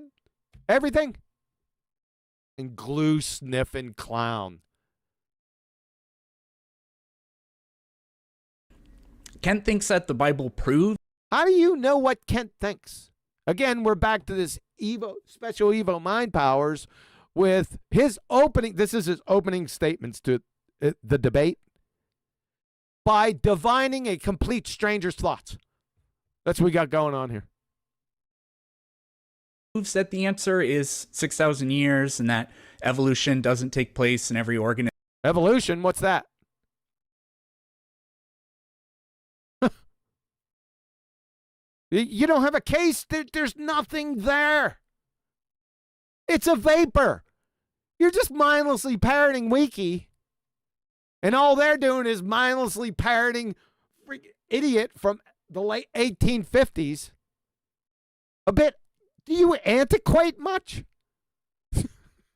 everything? And glue sniffing clown. Kent thinks that the Bible proves. How do you know what Kent thinks? Again, we're back to this special Evo mind powers with his opening. This is his opening statements to the debate. By divining a complete stranger's thoughts. That's what we got going on here. Proves that the answer is 6,000 years and that evolution doesn't take place in every organism. Evolution? What's that? You don't have a case. There's nothing there. It's a vapor. You're just mindlessly parroting Wiki. And all they're doing is mindlessly parroting idiot from the late 1850s. A bit. Do you antiquate much?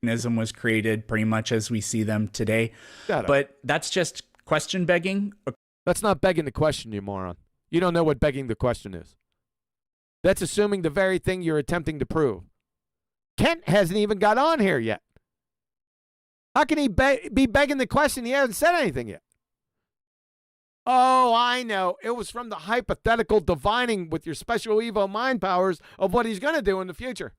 Organism was created pretty much as we see them today. But that's just question begging. That's not begging the question, you moron. You don't know what begging the question is. That's assuming the very thing you're attempting to prove. Kent hasn't even got on here yet. How can he be begging the question? He hasn't said anything yet. Oh, I know. It was from the hypothetical divining with your special Evo mind powers of what he's going to do in the future.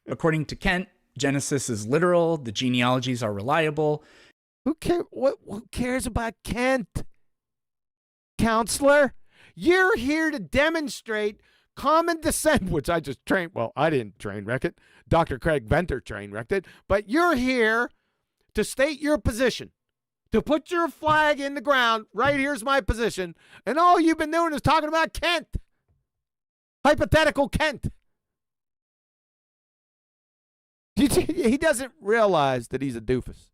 According to Kent, Genesis is literal. The genealogies are reliable. Who cares about Kent? Counselor? You're here to demonstrate common descent, which I just trained. Well, I didn't train wreck it. Dr. Craig Venter train wrecked it. But you're here to state your position, to put your flag in the ground. Right here's my position. And all you've been doing is talking about Kent. Hypothetical Kent. He doesn't realize that he's a doofus.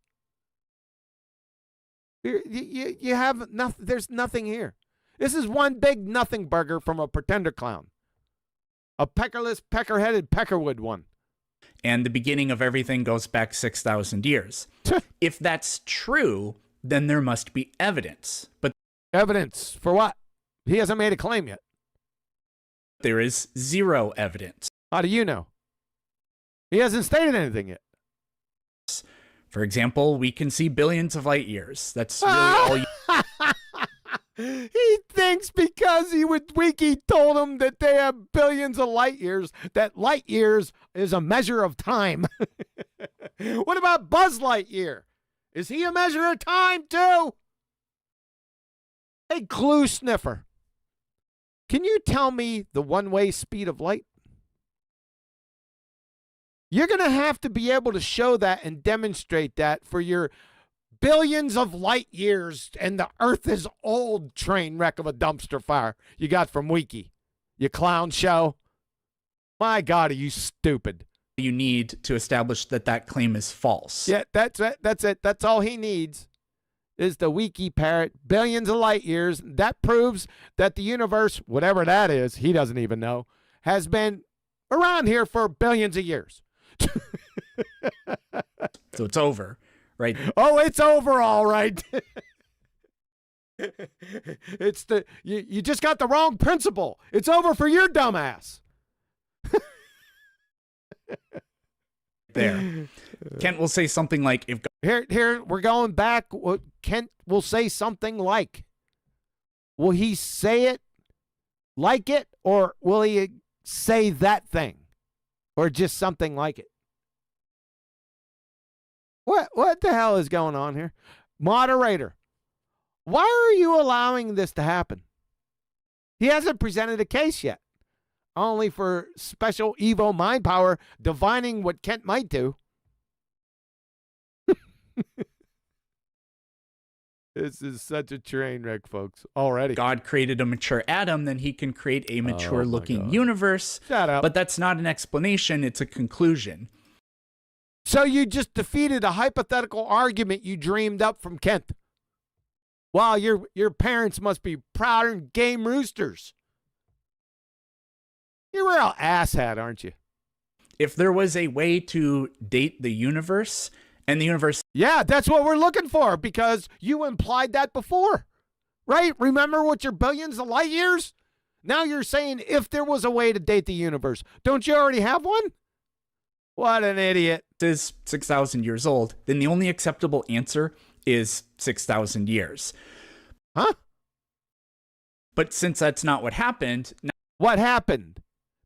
You have nothing. There's nothing here. This is one big nothing burger from a pretender clown. A peckerless, pecker-headed peckerwood one. And the beginning of everything goes back 6,000 years. If that's true, then there must be evidence. But evidence for what? He hasn't made a claim yet. There is zero evidence. How do you know? He hasn't stated anything yet. For example, we can see billions of light years. That's really all you... He thinks because Wiki told him that they have billions of light years, that light years is a measure of time. What about Buzz Lightyear? Is he a measure of time too? Hey, clue sniffer. Can you tell me the one-way speed of light? You're going to have to be able to show that and demonstrate that for your billions of light years and the Earth is old train wreck of a dumpster fire you got from Wiki. You clown show. My God, are you stupid? You need to establish that that claim is false. Yeah, that's it. That's it. That's all he needs is the Wiki parrot, billions of light years. That proves that the universe, whatever that is, he doesn't even know, has been around here for billions of years. So it's over, right? Oh, it's over, all right. It's the you just got the wrong principle. It's over for your dumbass. There. Kent will say something like, if Here we're going back. Kent will say something like, will he say it like it, or will he say that thing, or just something like it? What the hell is going on here? Moderator, why are you allowing this to happen? He hasn't presented a case yet. Only for special Evo mind power divining what Kent might do. This is such a train wreck, folks, already. God created a mature Adam, then he can create a mature-looking universe. Shut up. But that's not an explanation, it's a conclusion. So you just defeated a hypothetical argument you dreamed up from Kent. Wow, your parents must be proud and game roosters. You're a real asshat, aren't you? If there was a way to date the universe, and the universe... Yeah, that's what we're looking for, because you implied that before, right? Remember what your billions of light years? Now you're saying if there was a way to date the universe. Don't you already have one? What an idiot. Is 6,000 years old, then the only acceptable answer is 6,000 years. Huh? But since that's not what happened... What happened?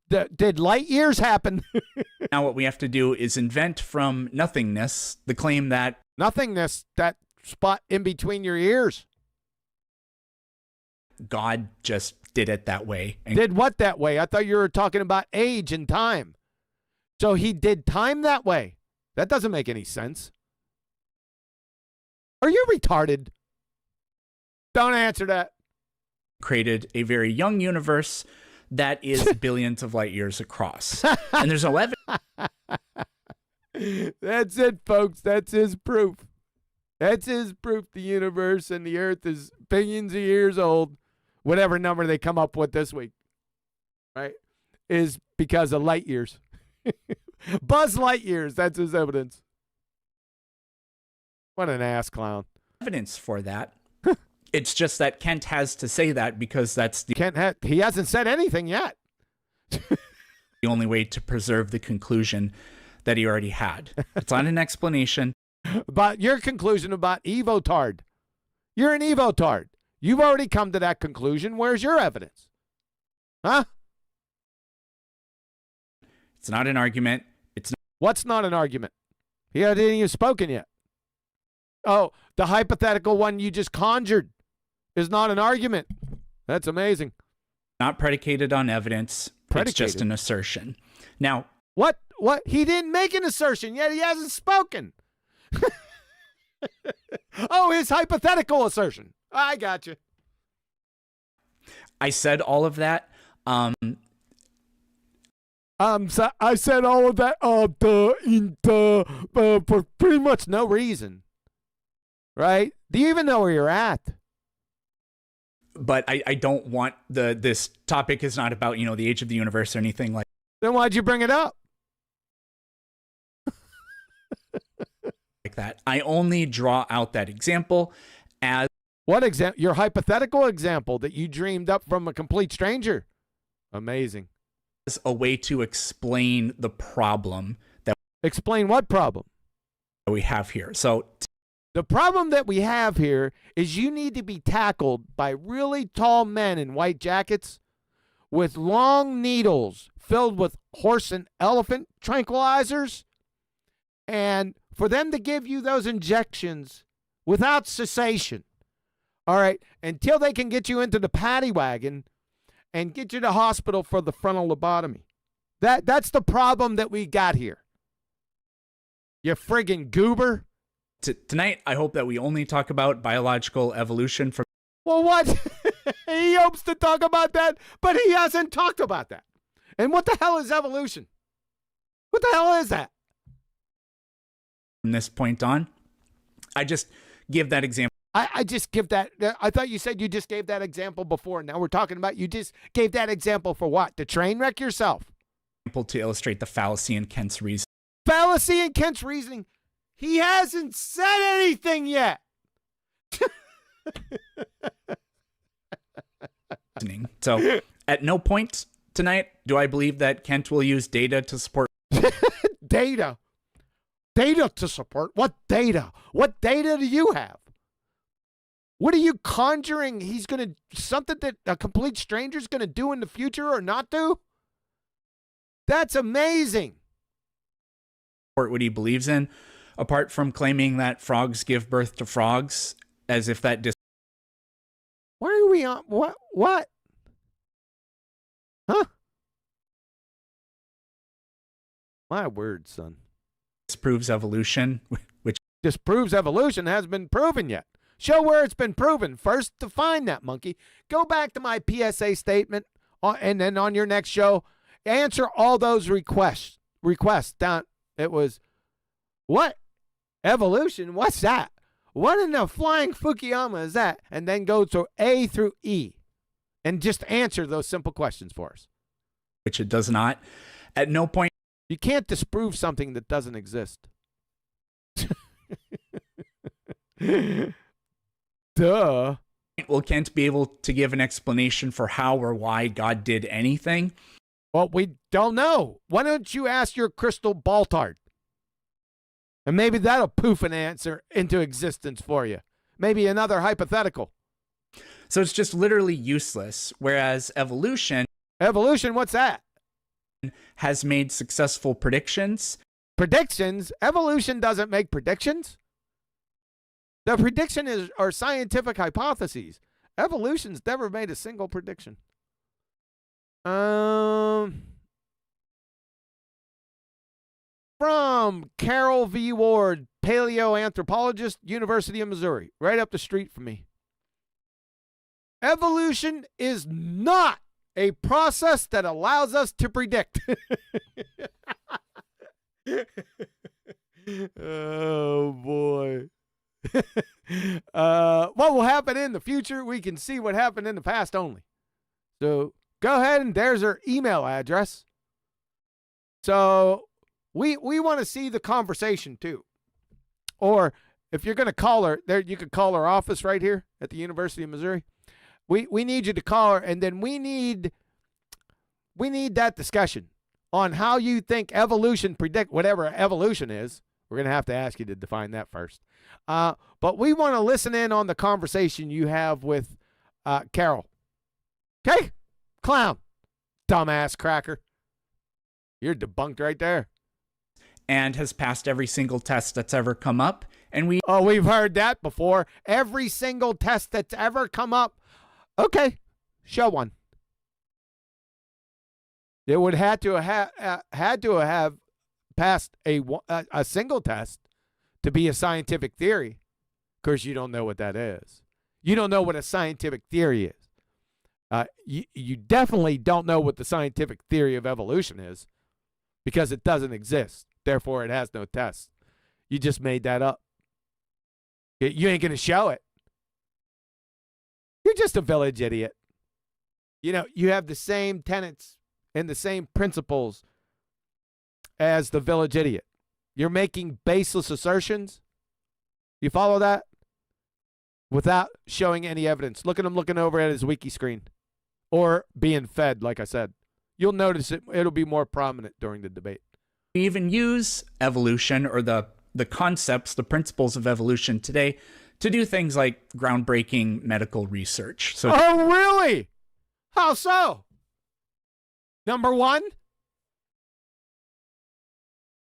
Did light years happen? Now what we have to do is invent from nothingness the claim that... Nothingness, that spot in between your ears. God just did it that way. And did what that way? I thought you were talking about age and time. So he did time that way. That doesn't make any sense. Are you retarded? Don't answer that. Created a very young universe that is billions of light years across. And there's no evidence. That's it, folks. That's his proof. That's his proof. The universe and the earth is billions of years old. Whatever number they come up with this week, right, is because of light years. Buzz Lightyears, that's his evidence. What an ass clown. Evidence for that. It's just that Kent has to say that because that's the he hasn't said anything yet. The only way to preserve the conclusion that he already had. It's not an explanation. But your conclusion about Evotard. You're an Evotard. You've already come to that conclusion. Where's your evidence? Huh? It's not an argument. What's not an argument? He hasn't even spoken yet. Oh, the hypothetical one you just conjured is not an argument. That's amazing. Not predicated on evidence. It's just an assertion. Now, what? He didn't make an assertion yet. He hasn't spoken. Oh, his hypothetical assertion. I got you. I said all of that. So I said all of that for pretty much no reason. Right? Do you even know where you're at? But I don't want this topic is not about, the age of the universe or anything like. Then why'd you bring it up? Like that. I only draw out that example as what example? Your hypothetical example that you dreamed up from a complete stranger. Amazing. As a way to explain the problem that Explain what problem? we have here. So The problem that we have here is you need to be tackled by really tall men in white jackets with long needles filled with horse and elephant tranquilizers, and for them to give you those injections without cessation, all right, until they can get you into the paddy wagon and get you to hospital for the frontal lobotomy. That's the problem that we got here. You friggin' goober. Tonight, I hope that we only talk about biological evolution from. Well, what? He hopes to talk about that, but he hasn't talked about that. And what the hell is evolution? What the hell is that? From this point on, I just give that example. I just give that. I thought you said you just gave that example before. Now we're talking about you just gave that example for what? To train wreck yourself? To illustrate the fallacy in Kant's reasoning. Fallacy in Kant's reasoning. He hasn't said anything yet. So, at no point tonight do I believe that Kant will use data to support. Data? Data to support? What data? What data do you have? What are you conjuring? He's going to, something that a complete stranger's going to do in the future or not do? That's amazing. What he believes in, apart from claiming that frogs give birth to frogs, as if that Why are we on? What? Huh? My word, son. disproves evolution, which Disproves evolution hasn't been proven yet. Show where it's been proven. First, define that, monkey. Go back to my PSA statement, and then on your next show, answer all those requests. Down. It was, what? Evolution? What's that? What in the flying Fukuyama is that? And then go to A through E and just answer those simple questions for us. which it does not. At no point You can't disprove something that doesn't exist. Duh. will Kant be able to give an explanation for how or why God did anything. Well, we don't know. Why don't you ask your crystal ball tart? And maybe that'll poof an answer into existence for you. Maybe another hypothetical. So it's just literally useless. Whereas evolution Evolution, what's that? has made successful predictions. Predictions? Evolution doesn't make predictions. The prediction are scientific hypotheses. Evolution's never made a single prediction. From Carol V. Ward, paleoanthropologist, University of Missouri, right up the street from me. Evolution is not a process that allows us to predict. Oh, boy. What will happen in the future, we can see what happened in the past only. So go ahead, and there's her email address. So we want to see the conversation too. Or if you're going to call her, there you can call her office right here at the University of Missouri. We need you to call her, and then we need that discussion on how you think evolution predict whatever evolution is. We're going to have to ask you to define that first. But we want to listen in on the conversation you have with Carol. Okay? Clown. Dumbass cracker. You're debunked right there. And has passed every single test that's ever come up. And we've heard that before. Every single test that's ever come up. Okay, show one. It would had to have passed a single test to be a scientific theory. Of course, you don't know what that is. You don't know what a scientific theory is. You definitely don't know what the scientific theory of evolution is, because it doesn't exist. Therefore, it has no test. You just made that up. You ain't going to show it. You're just a village idiot. You know, you have the same tenets and the same principles as the village idiot. You're making baseless assertions. You follow that? Without showing any evidence. Look at him looking over at his wiki screen. Or being fed, like I said. You'll notice it'll be more prominent during the debate. We even use evolution or the concepts, the principles of evolution today to do things like groundbreaking medical research. So, oh, really? How so? Number one?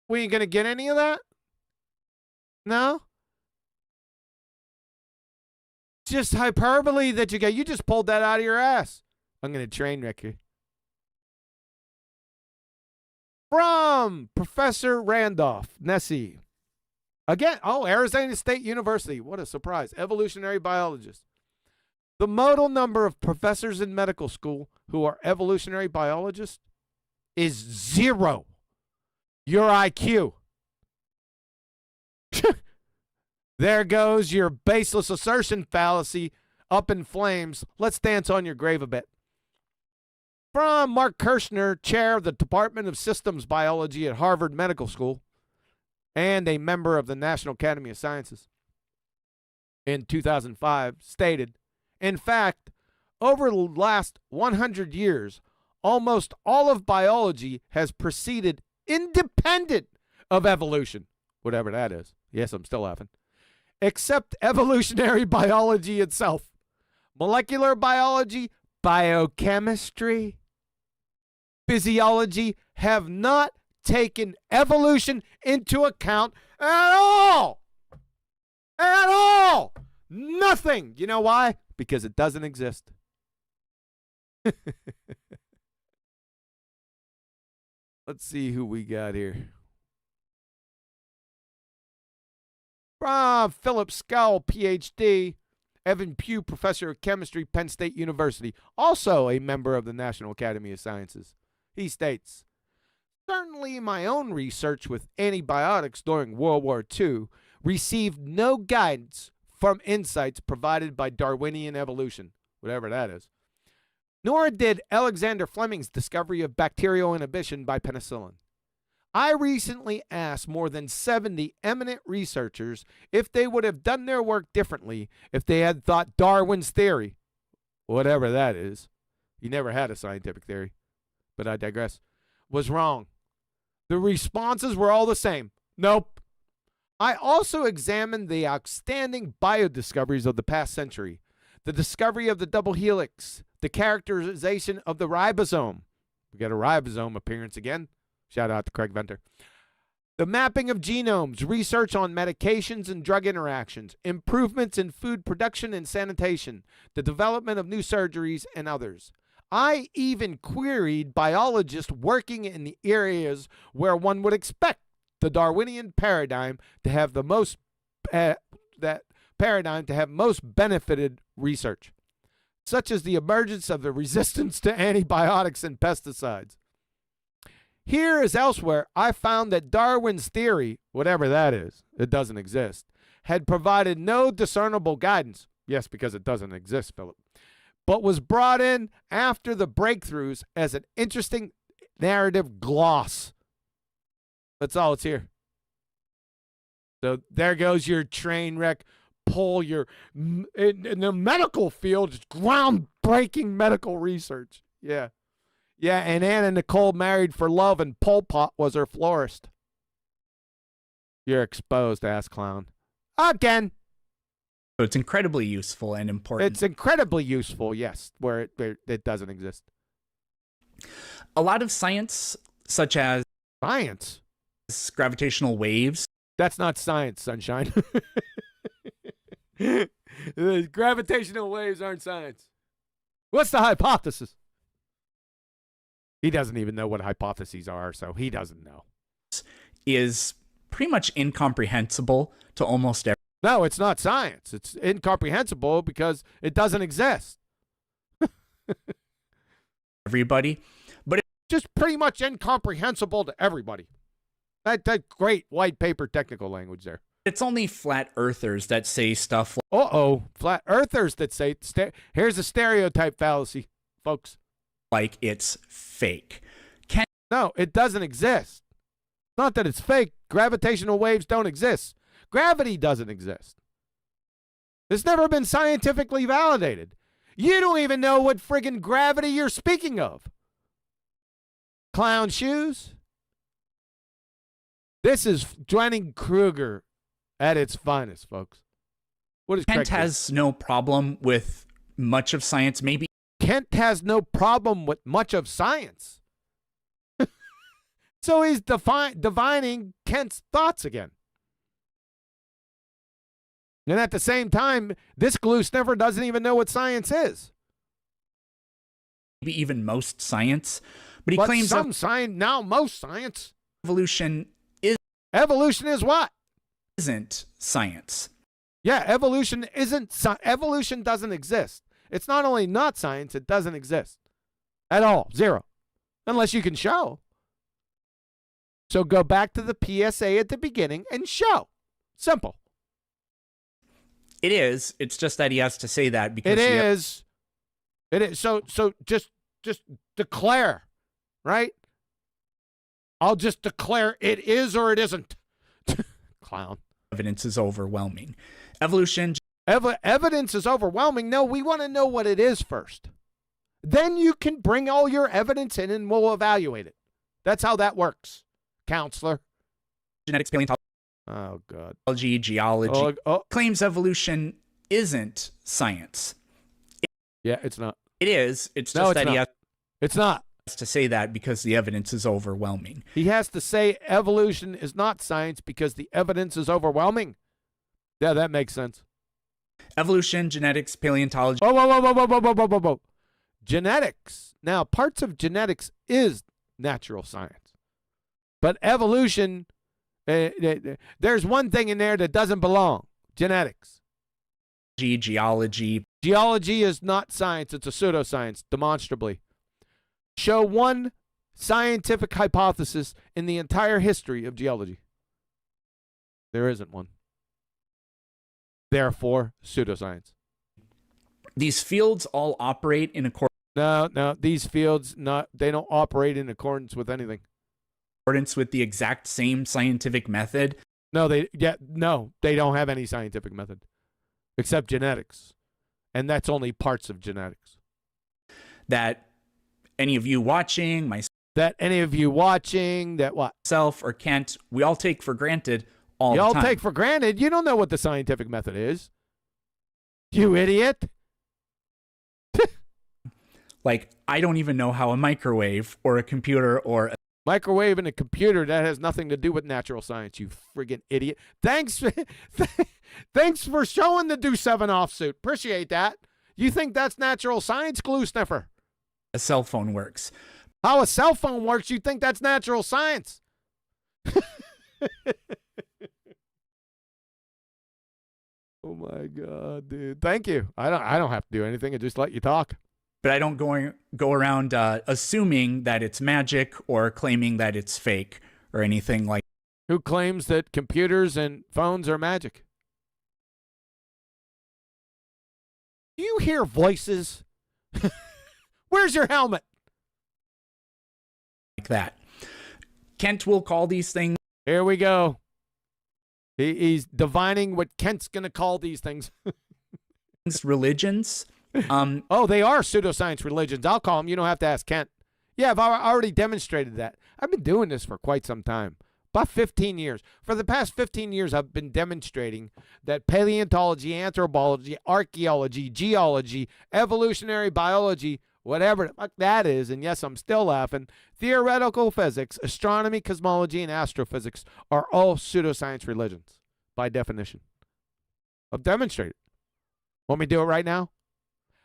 We ain't going to get any of that? No? Just hyperbole that you got. You just pulled that out of your ass. I'm going to train wreck you. From Professor Randolph Nessie. Again, Arizona State University. What a surprise. Evolutionary biologist. The modal number of professors in medical school who are evolutionary biologists is 0. Your IQ. There goes your baseless assertion fallacy up in flames. Let's dance on your grave a bit. From Mark Kirshner, chair of the Department of Systems Biology at Harvard Medical School and a member of the National Academy of Sciences in 2005, stated, in fact, over the last 100 years, almost all of biology has proceeded independent of evolution, whatever that is. Yes, I'm still laughing. Except evolutionary biology itself. Molecular biology, biochemistry, physiology have not taken evolution into account at all. At all. Nothing. You know why? Because it doesn't exist. Let's see who we got here. From Philip Scull, PhD, Evan Pugh, Professor of Chemistry, Penn State University, also a member of the National Academy of Sciences. He states, certainly my own research with antibiotics during World War II received no guidance from insights provided by Darwinian evolution, whatever that is, nor did Alexander Fleming's discovery of bacterial inhibition by penicillin. I recently asked more than 70 eminent researchers if they would have done their work differently if they had thought Darwin's theory, whatever that is, he never had a scientific theory, but I digress, was wrong. The responses were all the same. Nope. I also examined the outstanding biodiscoveries of the past century, the discovery of the double helix, the characterization of the ribosome. We got a ribosome appearance again. Shout out to Craig Venter. The mapping of genomes, research on medications and drug interactions, improvements in food production and sanitation, the development of new surgeries, and others. I even queried biologists working in the areas where one would expect the Darwinian paradigm to have the most benefited research, such as the emergence of the resistance to antibiotics and pesticides. Here as elsewhere, I found that Darwin's theory, whatever that is, it doesn't exist, had provided no discernible guidance. Yes, because it doesn't exist, Philip. But was brought in after the breakthroughs as an interesting narrative gloss. That's all it's here. So there goes your train wreck. Pull your, in the medical field, it's groundbreaking medical research. Yeah. Yeah, and Anna Nicole married for love, and Pol Pot was her florist. You're exposed, ass clown. Again. So it's incredibly useful and important. It's incredibly useful, yes, where it doesn't exist. A lot of science, such as science, gravitational waves. That's not science, sunshine. The gravitational waves aren't science. What's the hypothesis? He doesn't even know what hypotheses are, so he doesn't know. Is pretty much incomprehensible to almost everyone. No, it's not science. It's incomprehensible because it doesn't exist. Everybody. But it's just pretty much incomprehensible to everybody. That great white paper technical language there. It's only flat earthers that say stuff like... Uh-oh. Flat earthers that say... Here's a stereotype fallacy, folks. Like it's fake. No, it doesn't exist. It's not that it's fake. Gravitational waves don't exist. Gravity doesn't exist. It's never been scientifically validated. You don't even know what friggin' gravity you're speaking of. clown shoes. This is Dunning-Kruger at its finest, folks. What is Kent has no problem with much of science. Maybe Kent has no problem with much of science. So he's divining Kent's thoughts again. And at the same time, this glue sniffer doesn't even know what science is. maybe even most science. But he claims some science, now most science. Evolution is what? Isn't science. Yeah, evolution evolution doesn't exist. It's not only not science, it doesn't exist at all. Zero. Unless you can show. So go back to the PSA at the beginning and show. Simple. It is. It's just that he has to say that because it is. So just declare, right? I'll just declare it is or it isn't. Clown. Evidence is overwhelming. Evolution. Evidence is overwhelming. No, we want to know what it is first. Then you can bring all your evidence in and we'll evaluate it. That's how that works, counselor. Genetics, paleontology. Oh, God. Geology. Claims evolution isn't science. Yeah, it's not. It is. It's just that he has It's not. to say that because the evidence is overwhelming. He has to say evolution is not science because the evidence is overwhelming. Yeah, that makes sense. Evolution, genetics, paleontology. Whoa. Genetics. Now, parts of genetics is natural science. But evolution, there's one thing in there that doesn't belong. Genetics. Geology. Geology is not science. It's a pseudoscience, demonstrably. Show one scientific hypothesis in the entire history of geology. There isn't one. Therefore, pseudoscience. These fields all operate in accordance. No, these fields, they don't operate in accordance with anything. With the exact same scientific method. No, they don't have any scientific method. Except genetics. And that's only parts of genetics. That any of you watching, myself or Kent, we all take for granted all the time. You all take for granted? You don't know what the scientific method is. You idiot. Like, I don't even know how a microwave or a computer or microwave and a computer, that has nothing to do with natural science, you friggin' idiot. Thanks for showing the Do 7 offsuit. Appreciate that. You think that's natural science, glue sniffer? A cell phone works. How a cell phone works, you think that's natural science? Oh my God, dude. Thank you. I don't have to do anything. I just let you talk. But I don't go around assuming that it's magic or claiming that it's fake or anything like. Who claims that computers and phones are magic? Do you hear voices? Where's your helmet? Like that. Kent will call these things. Here we go. He's divining what Kent's going to call these things. Religions. They are pseudoscience religions. I'll call them. You don't have to ask Kent. Yeah, I've already demonstrated that. I've been doing this for quite some time. About 15 years. For the past 15 years, I've been demonstrating that paleontology, anthropology, archaeology, geology, evolutionary biology, whatever the fuck that is, and yes, I'm still laughing, theoretical physics, astronomy, cosmology, and astrophysics are all pseudoscience religions by definition. I've demonstrated. Want me to do it right now?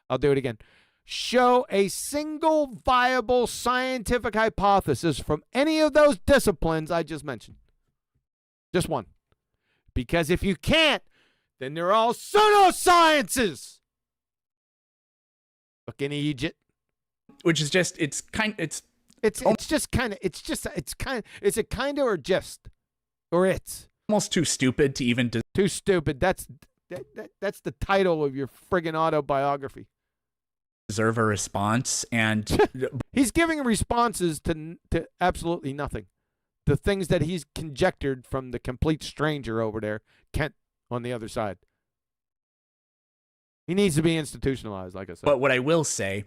I'll do it again. Show a single viable scientific hypothesis from any of those disciplines I just mentioned. Just one. Because if you can't, then they're all pseudosciences. Fucking Egypt. Which is just, is it kind of or just? Or it's? Almost too stupid to even... Too stupid. That's the title of your friggin' autobiography. Deserve a response, and he's giving responses to absolutely nothing. The things that he's conjectured from the complete stranger over there, Kent, on the other side. He needs to be institutionalized, like I said. But what I will say...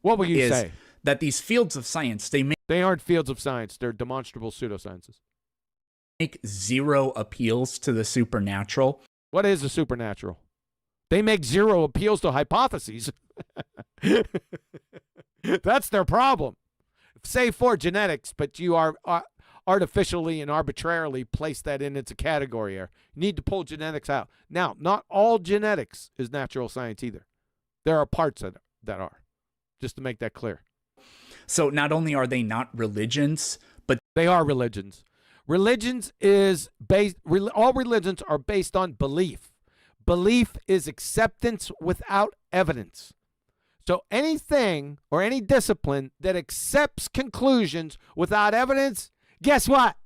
What will you say? That these fields of science, they may They aren't fields of science. They're demonstrable pseudosciences. Make zero appeals to the supernatural. What is a supernatural? They make zero appeals to hypotheses. That's their problem. Say for genetics, but you are artificially and arbitrarily place that in its a category here. You need to pull genetics out. Now, not all genetics is natural science either. There are parts that are, just to make that clear. So not only are they not religions, but they are religions. Religions is based, all religions are based on belief. Belief is acceptance without evidence. So anything or any discipline that accepts conclusions without evidence, guess what?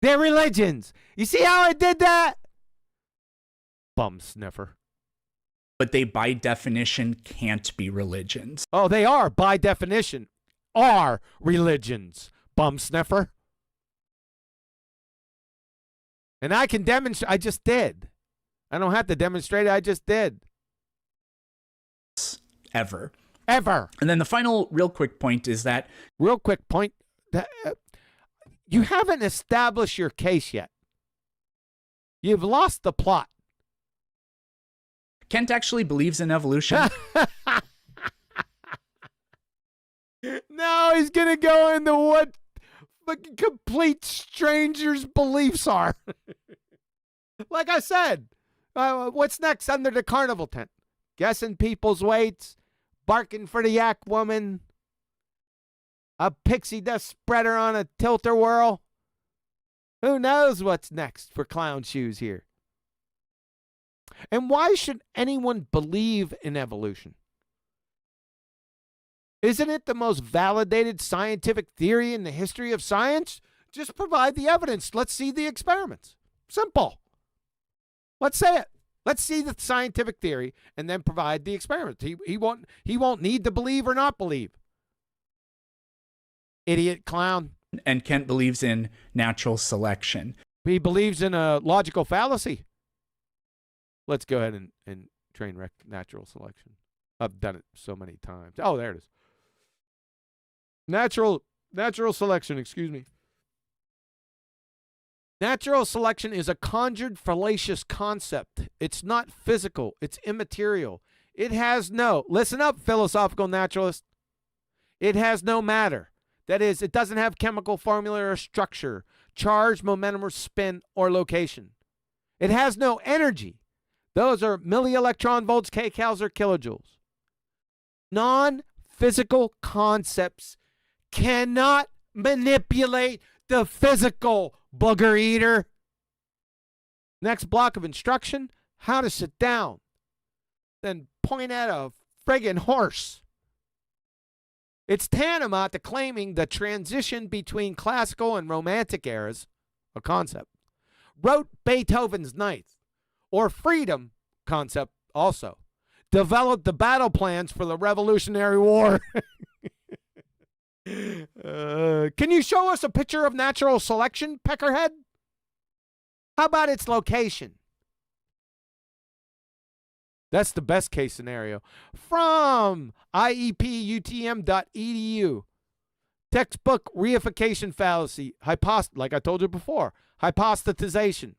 They're religions. You see how I did that? Bum sniffer. But they, by definition, can't be religions. Oh, they are, by definition, are religions. Bum sniffer. And I can demonstrate. I just did. I don't have to demonstrate it. I just did. Ever. And then the final real quick point is that... Real quick point. You haven't established your case yet. You've lost the plot. Kent actually believes in evolution. No, he's going to go into what fucking complete strangers' beliefs are. Like I said, what's next under the carnival tent? Guessing people's weights, barking for the yak woman, a pixie dust spreader on a tilt-a-whirl. Who knows what's next for clown shoes here? And why should anyone believe in evolution? Isn't it the most validated scientific theory in the history of science? Just provide the evidence. Let's see the experiments. Simple. Let's say it. Let's see the scientific theory and then provide the experiment. He won't need to believe or not believe. Idiot clown. And Kent believes in natural selection. He believes in a logical fallacy. Let's go ahead and train wreck natural selection. I've done it so many times. Oh, there it is. Natural selection, excuse me. Natural selection is a conjured fallacious concept. It's not physical. It's immaterial. It has no, listen up, philosophical naturalist. It has no matter. That is, it doesn't have chemical formula or structure, charge, momentum, or spin, or location. It has no energy. Those are millielectron volts, kcals, or kilojoules. Non-physical concepts cannot manipulate the physical, booger eater. Next block of instruction, how to sit down. Then point at a friggin' horse. It's tantamount to claiming the transition between classical and romantic eras, a concept, wrote Beethoven's Ninth, or freedom concept also, developed the battle plans for the Revolutionary War. Can you show us a picture of natural selection, Peckerhead? How about its location? That's the best case scenario. From ieputm.edu. Textbook reification fallacy, like I told you before, hypostatization.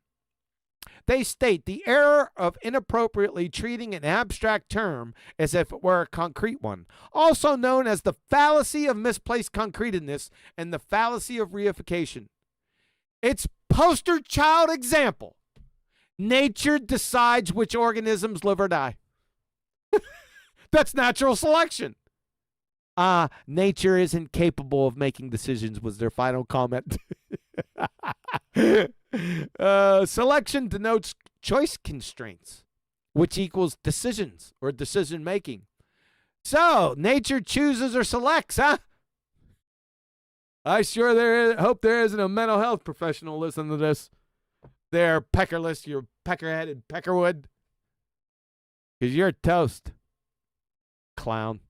They state the error of inappropriately treating an abstract term as if it were a concrete one, also known as the fallacy of misplaced concreteness and the fallacy of reification. Its poster child example. Nature decides which organisms live or die. That's natural selection. Nature isn't capable of making decisions was their final comment. Selection denotes choice constraints, which equals decisions or decision making. So, nature chooses or selects, huh? I sure hope there isn't a mental health professional listening to this. There, Peckerless, you're Peckerhead Peckerwood. Because you're toast, clown.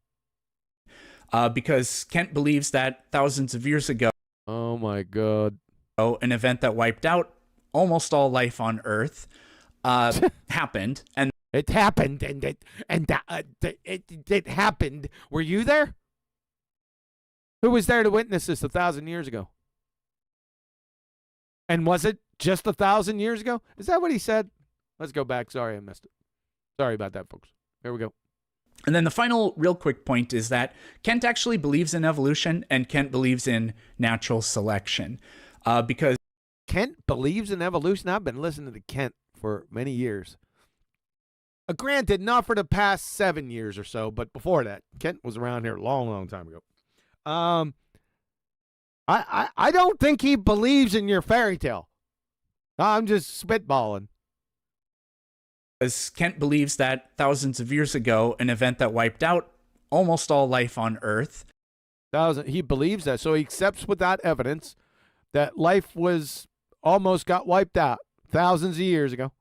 Because Kent believes that thousands of years ago, oh my God, an event that wiped out almost all life on Earth happened, and it happened, and it happened. Were you there? Who was there to witness this 1,000 years ago? And was it just 1,000 years ago? Is that what he said? Let's go back. Sorry, I missed it. Sorry about that, folks. Here we go. And then the final real quick point is that Kent actually believes in evolution, and Kent believes in natural selection. Because Kent believes in evolution. I've been listening to Kent for many years. Granted, not for the past 7 years or so, but before that, Kent was around here a long, long time ago. I don't think he believes in your fairy tale. I'm just spitballing. As Kent believes that thousands of years ago, an event that wiped out almost all life on Earth. He believes that, so he accepts without evidence that life was almost got wiped out thousands of years ago.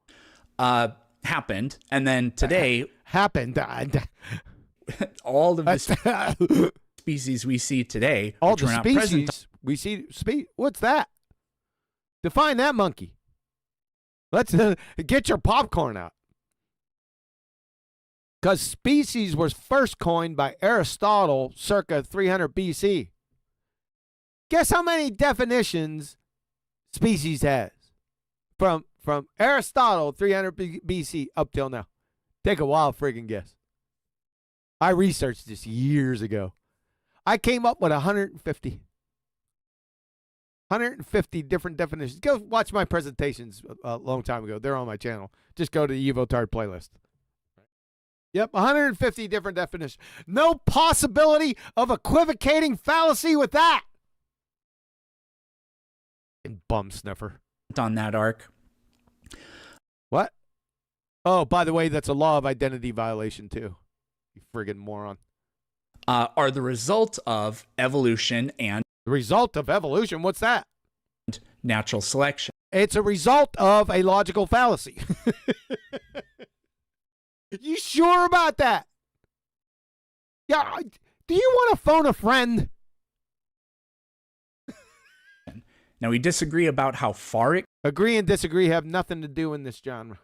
Happened, and then today happened. All of the species we see today, all the species we see. What's that? Define that, monkey. Let's get your popcorn out. Because species was first coined by Aristotle circa 300 BC. Guess how many definitions species has? From Aristotle 300 BC up till now. Take a wild friggin' guess. I researched this years ago. I came up with 150. 150 different definitions. Go watch my presentations a long time ago. They're on my channel. Just go to the Evotard playlist. Yep, 150 different definitions. No possibility of equivocating fallacy with that. And bum sniffer. On that arc. What? Oh, by the way, that's a law of identity violation too. You friggin' moron. Are the result of evolution and... The result of evolution? What's that? Natural selection. It's a result of a logical fallacy. You sure about that? Yeah. Do you want to phone a friend? Now, we disagree about how far it... Agree and disagree have nothing to do in this genre.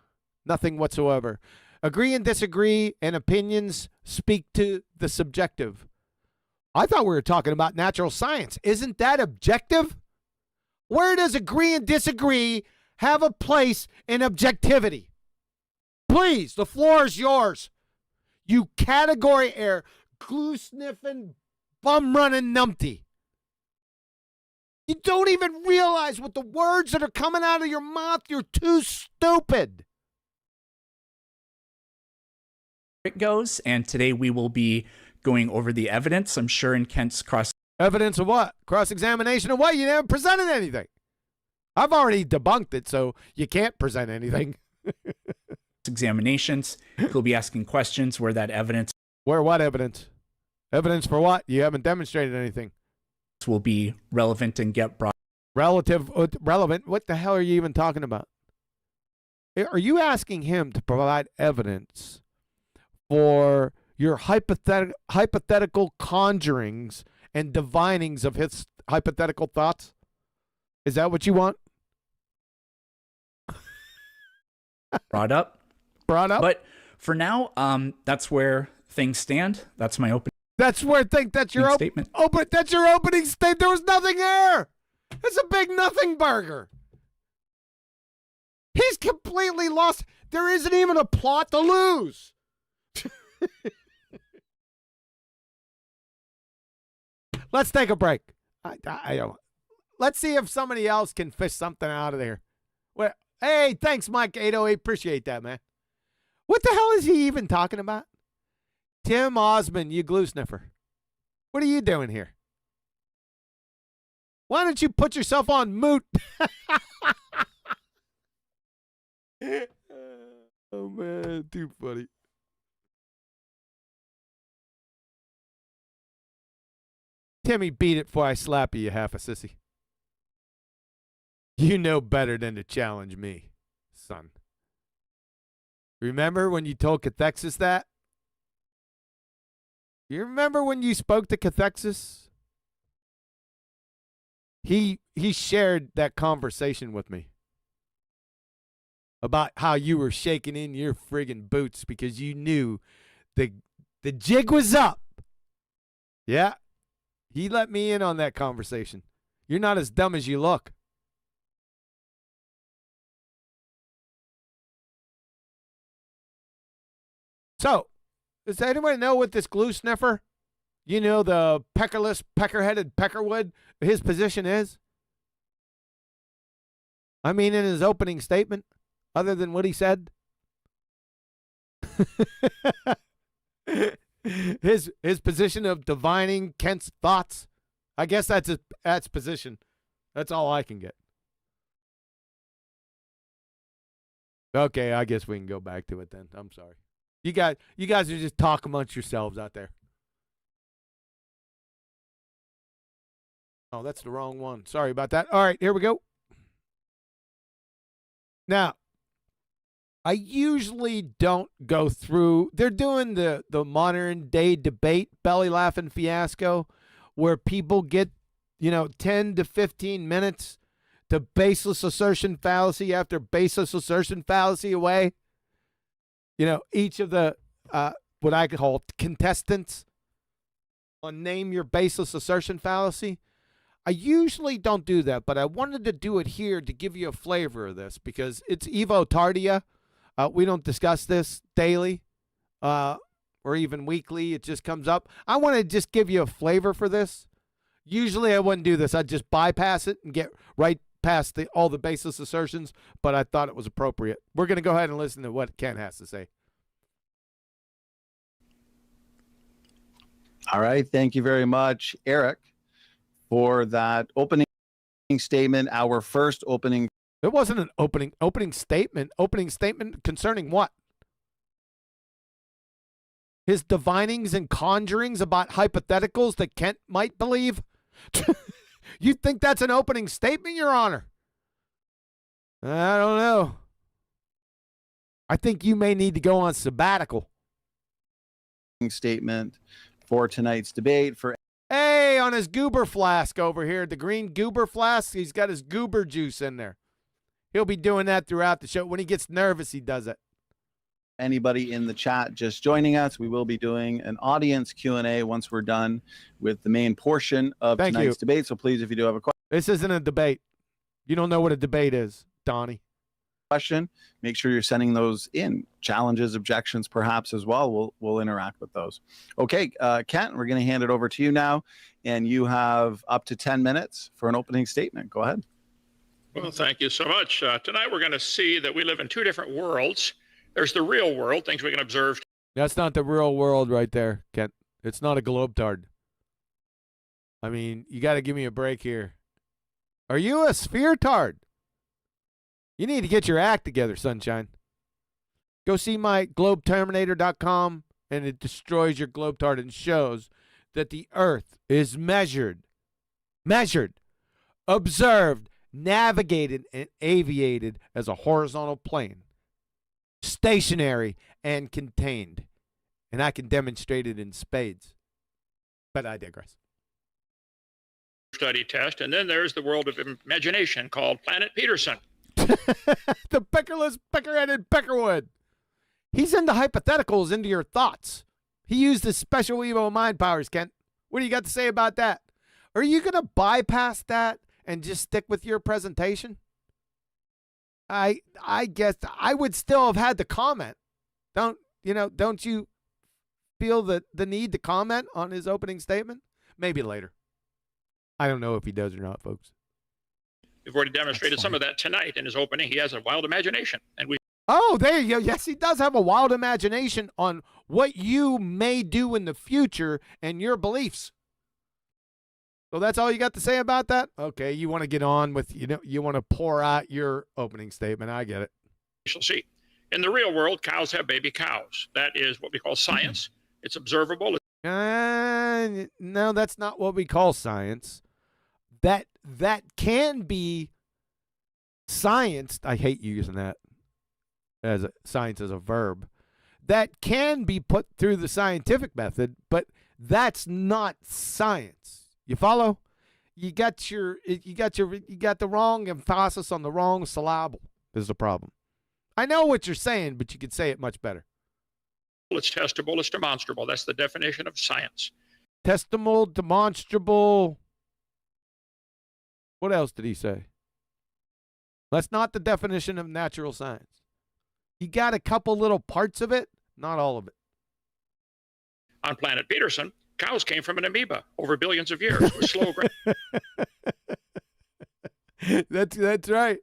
Nothing whatsoever. Agree and disagree and opinions speak to the subjective. I thought we were talking about natural science. Isn't that objective? Where does agree and disagree have a place in objectivity? Please, the floor is yours. You category error, glue-sniffing, bum-running numpty. You don't even realize what the words that are coming out of your mouth. You're too stupid. It goes, and today we will be going over the evidence, I'm sure, in Kent's cross... Evidence of what? Cross-examination of what? You never presented anything. I've already debunked it, so you can't present anything. Examinations. He'll be asking questions where that evidence... Where what evidence? Evidence for what? You haven't demonstrated anything. Will be relevant and get brought... Relevant? What the hell are you even talking about? Are you asking him to provide evidence for your hypothetical conjurings and divinings of his hypothetical thoughts? Is that what you want? Brought up. But for now, that's where things stand. That's my opening. That's where that's your statement. Oh, but that's your opening statement. There was nothing there. It's a big nothing burger. He's completely lost. There isn't even a plot to lose. Let's take a break. I don't. Let's see if somebody else can fish something out of there. Well, hey, thanks, Mike 808. Appreciate that, man. What the hell is he even talking about? Tim Osmond, you glue sniffer. What are you doing here? Why don't you put yourself on mute? Oh, man, too funny. Timmy, beat it before I slap you, you half a sissy. You know better than to challenge me, son. Remember when you told Cathexis that? You remember when you spoke to Cathexis? He shared that conversation with me about how you were shaking in your friggin' boots because you knew the jig was up. Yeah. He let me in on that conversation. You're not as dumb as you look. So, does anybody know what this glue sniffer, you know, the peckerless, pecker-headed peckerwood, his position is? I mean, in his opening statement, other than what he said? his position of divining Kent's thoughts. I guess that's his position. That's all I can get. Okay, I guess we can go back to it then. I'm sorry. You guys are just talk amongst yourselves out there. Oh, that's the wrong one. Sorry about that. All right, here we go. Now, I usually don't go through. They're doing the modern day debate belly laughing fiasco where people get, 10 to 15 minutes to baseless assertion fallacy after baseless assertion fallacy away. Each of the what I call contestants on name your baseless assertion fallacy. I usually don't do that, but I wanted to do it here to give you a flavor of this because it's Evo Tardia. We don't discuss this daily or even weekly. It just comes up. I want to just give you a flavor for this. Usually I wouldn't do this. I'd just bypass it and get right past all the baseless assertions, but I thought it was appropriate. We're going to go ahead and listen to what Ken has to say. All right. Thank you very much, Eric, for that opening statement. Our first opening. It wasn't an opening statement. Opening statement concerning what? His divinings and conjurings about hypotheticals that Kent might believe? You think that's an opening statement, Your Honor? I don't know. I think you may need to go on sabbatical. Statement for tonight's debate. Hey, on his goober flask over here, the green goober flask, he's got his goober juice in there. He'll be doing that throughout the show. When he gets nervous, he does it. Anybody in the chat just joining us, we will be doing an audience Q&A once we're done with the main portion of tonight's debate. So please, if you do have a question. This isn't a debate. You don't know what a debate is, Donnie. Make sure you're sending those in. Challenges, objections, perhaps as well. We'll interact with those. Okay, Kent, we're going to hand it over to you now. And you have up to 10 minutes for an opening statement. Go ahead. Well, thank you so much. Tonight we're going to see that we live in two different worlds. There's the real world, things we can observe. That's not the real world right there, Kent. It's not a globetard. I mean, you got to give me a break here. Are you a sphere-tard? You need to get your act together, sunshine. Go see my globeterminator.com, and it destroys your globetard and shows that the Earth is measured, observed, navigated, and aviated as a horizontal plane. Stationary and contained. And I can demonstrate it in spades. But I digress. Study test, and then there's the world of imagination called Planet Peterson. The peckerless, pecker-headed peckerwood. He's into hypotheticals, into your thoughts. He used his special Evo mind powers, Kent. What do you got to say about that? Are you going to bypass that and just stick with your presentation? I guess I would still have had to comment. Don't you feel the need to comment on his opening statement? Maybe later. I don't know if he does or not, folks. We've already demonstrated some of that tonight in his opening. He has a wild imagination. Oh, there you go. Yes, he does have a wild imagination on what you may do in the future and your beliefs. So that's all you got to say about that? Okay, you want to get on with, you want to pour out your opening statement. I get it. We shall see. In the real world, cows have baby cows. That is what we call science. It's observable. No, that's not what we call science. That can be science. I hate using that as science as a verb. That can be put through the scientific method, but that's not science. You follow? You got the wrong emphasis on the wrong syllable is the problem. I know what you're saying, but you could say it much better. It's testable, it's demonstrable. That's the definition of science. testable, demonstrable. What else did he say? That's not the definition of natural science. He got a couple little parts of it, not all of it. On planet Peterson, cows came from an amoeba over billions of years with slow That's right.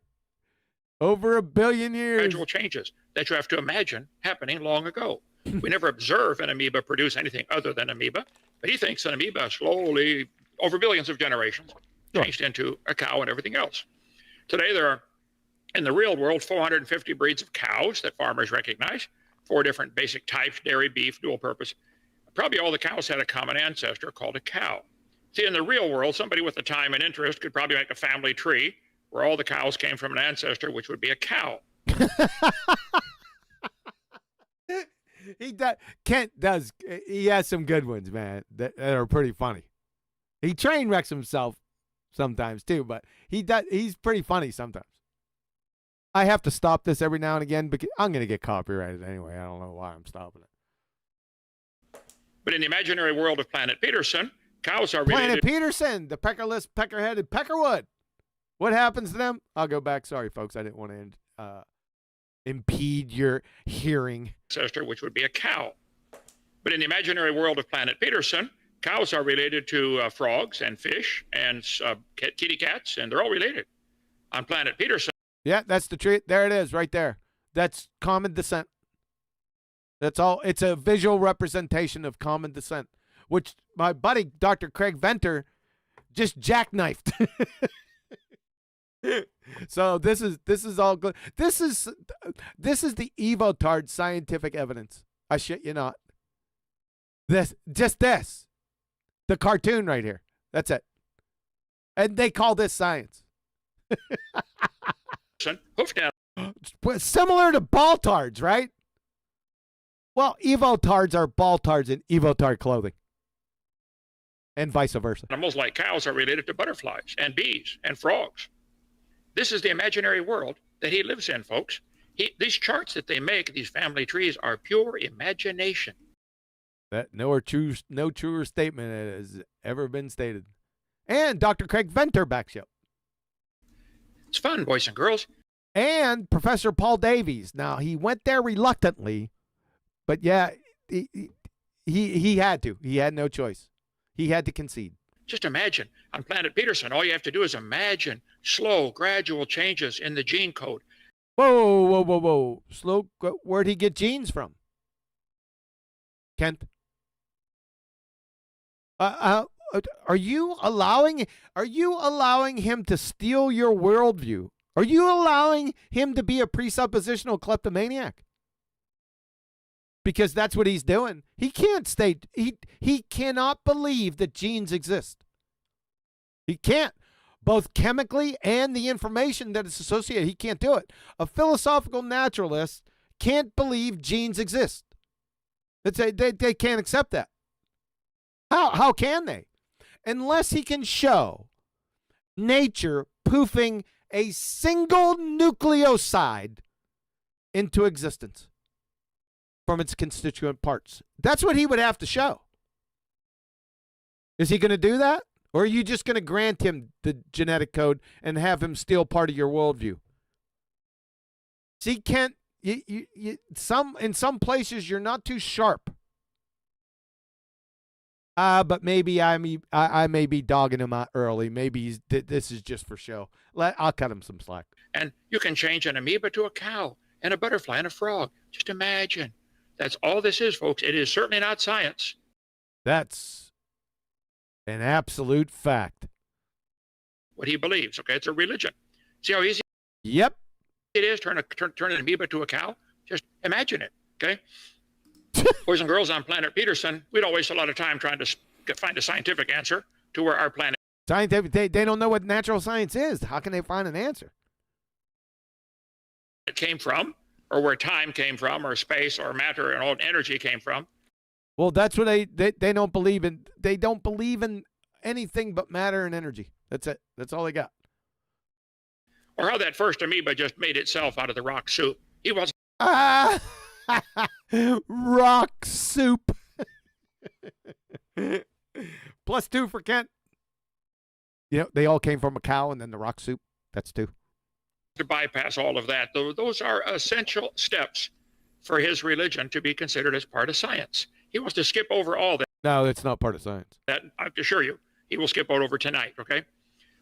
Over 1 billion years. gradual changes that you have to imagine happening long ago. We never observe an amoeba produce anything other than amoeba, but he thinks an amoeba slowly, over billions of generations, changed into a cow and everything else. Today, there are, in the real world, 450 breeds of cows that farmers recognize, 4 different basic types: dairy, beef, dual purpose. Probably all the cows had a common ancestor called a cow. See, in the real world, somebody with the time and interest could probably make a family tree where all the cows came from an ancestor, which would be a cow. Kent does. He has some good ones, man, that are pretty funny. He train wrecks himself sometimes too, but he's pretty funny sometimes. I have to stop this every now and again because I'm going to get copyrighted anyway. I don't know why I'm stopping it. But in the imaginary world of planet Peterson, cows are related. Planet Peterson, the peckerless, pecker-headed peckerwood. What happens to them? I'll go back. Sorry, folks. I didn't want to impede your hearing. Ancestor, which would be a cow. But in the imaginary world of planet Peterson, cows are related to frogs and fish and kitty cats, and they're all related. On planet Peterson. Yeah, that's the treat. There it is, right there. That's common descent. That's all. It's a visual representation of common descent, which my buddy Dr. Craig Venter just jackknifed. So this is all good. This is the Evotard scientific evidence. I shit you not. The cartoon right here. That's it. And they call this science. Similar to Baltards, right? Well, Evotards are Baltards in Evotard clothing. And vice versa. Animals like cows are related to butterflies and bees and frogs. This is the imaginary world that he lives in, folks. These charts that they make, these family trees, are pure imagination. That no truer statement has ever been stated. And Dr. Craig Venter backs you up. It's fun, boys and girls. And Professor Paul Davies. Now, he went there reluctantly, but yeah, he had to. He had no choice. He had to concede. Just imagine, on planet Peterson, all you have to do is imagine slow, gradual changes in the gene code. Whoa. Slow, where'd he get genes from? Kent? Are you allowing him to steal your worldview? Are you allowing him to be a presuppositional kleptomaniac? Because that's what he's doing. He can't state, he cannot believe that genes exist. He can't. Both chemically and the information that is associated, he can't do it. A philosophical naturalist can't believe genes exist. They can't accept that. How can they? Unless he can show nature poofing a single nucleoside into existence from its constituent parts. That's what he would have to show. Is he going to do that? Or are you just going to grant him the genetic code and have him steal part of your worldview? See, Kent, in some places you're not too sharp. But maybe I may be dogging him out early. Maybe this is just for show. I'll cut him some slack. And you can change an amoeba to a cow and a butterfly and a frog. Just imagine. That's all this is, folks. It is certainly not science. That's an absolute fact. What he believes, okay? It's a religion. See how easy it is? Turn an amoeba to a cow? Just imagine it, okay? Boys and girls on planet Peterson, we don't waste a lot of time trying to find a scientific answer to where our planet scientific. They don't know what natural science is. How can they find an answer? It came from, or where time came from, or space, or matter, and all energy came from. Well, that's what they don't believe in. They don't believe in anything but matter and energy. That's it. That's all they got. Or how that first amoeba just made itself out of the rock soup. He wasn't. Rock soup. +2 for Kent. You know, they all came from a cow and then the rock soup. That's 2. To bypass all of that, those are essential steps for his religion to be considered as part of science. He wants to skip over all that. No, it's not part of science. That I assure you, he will skip over tonight, okay?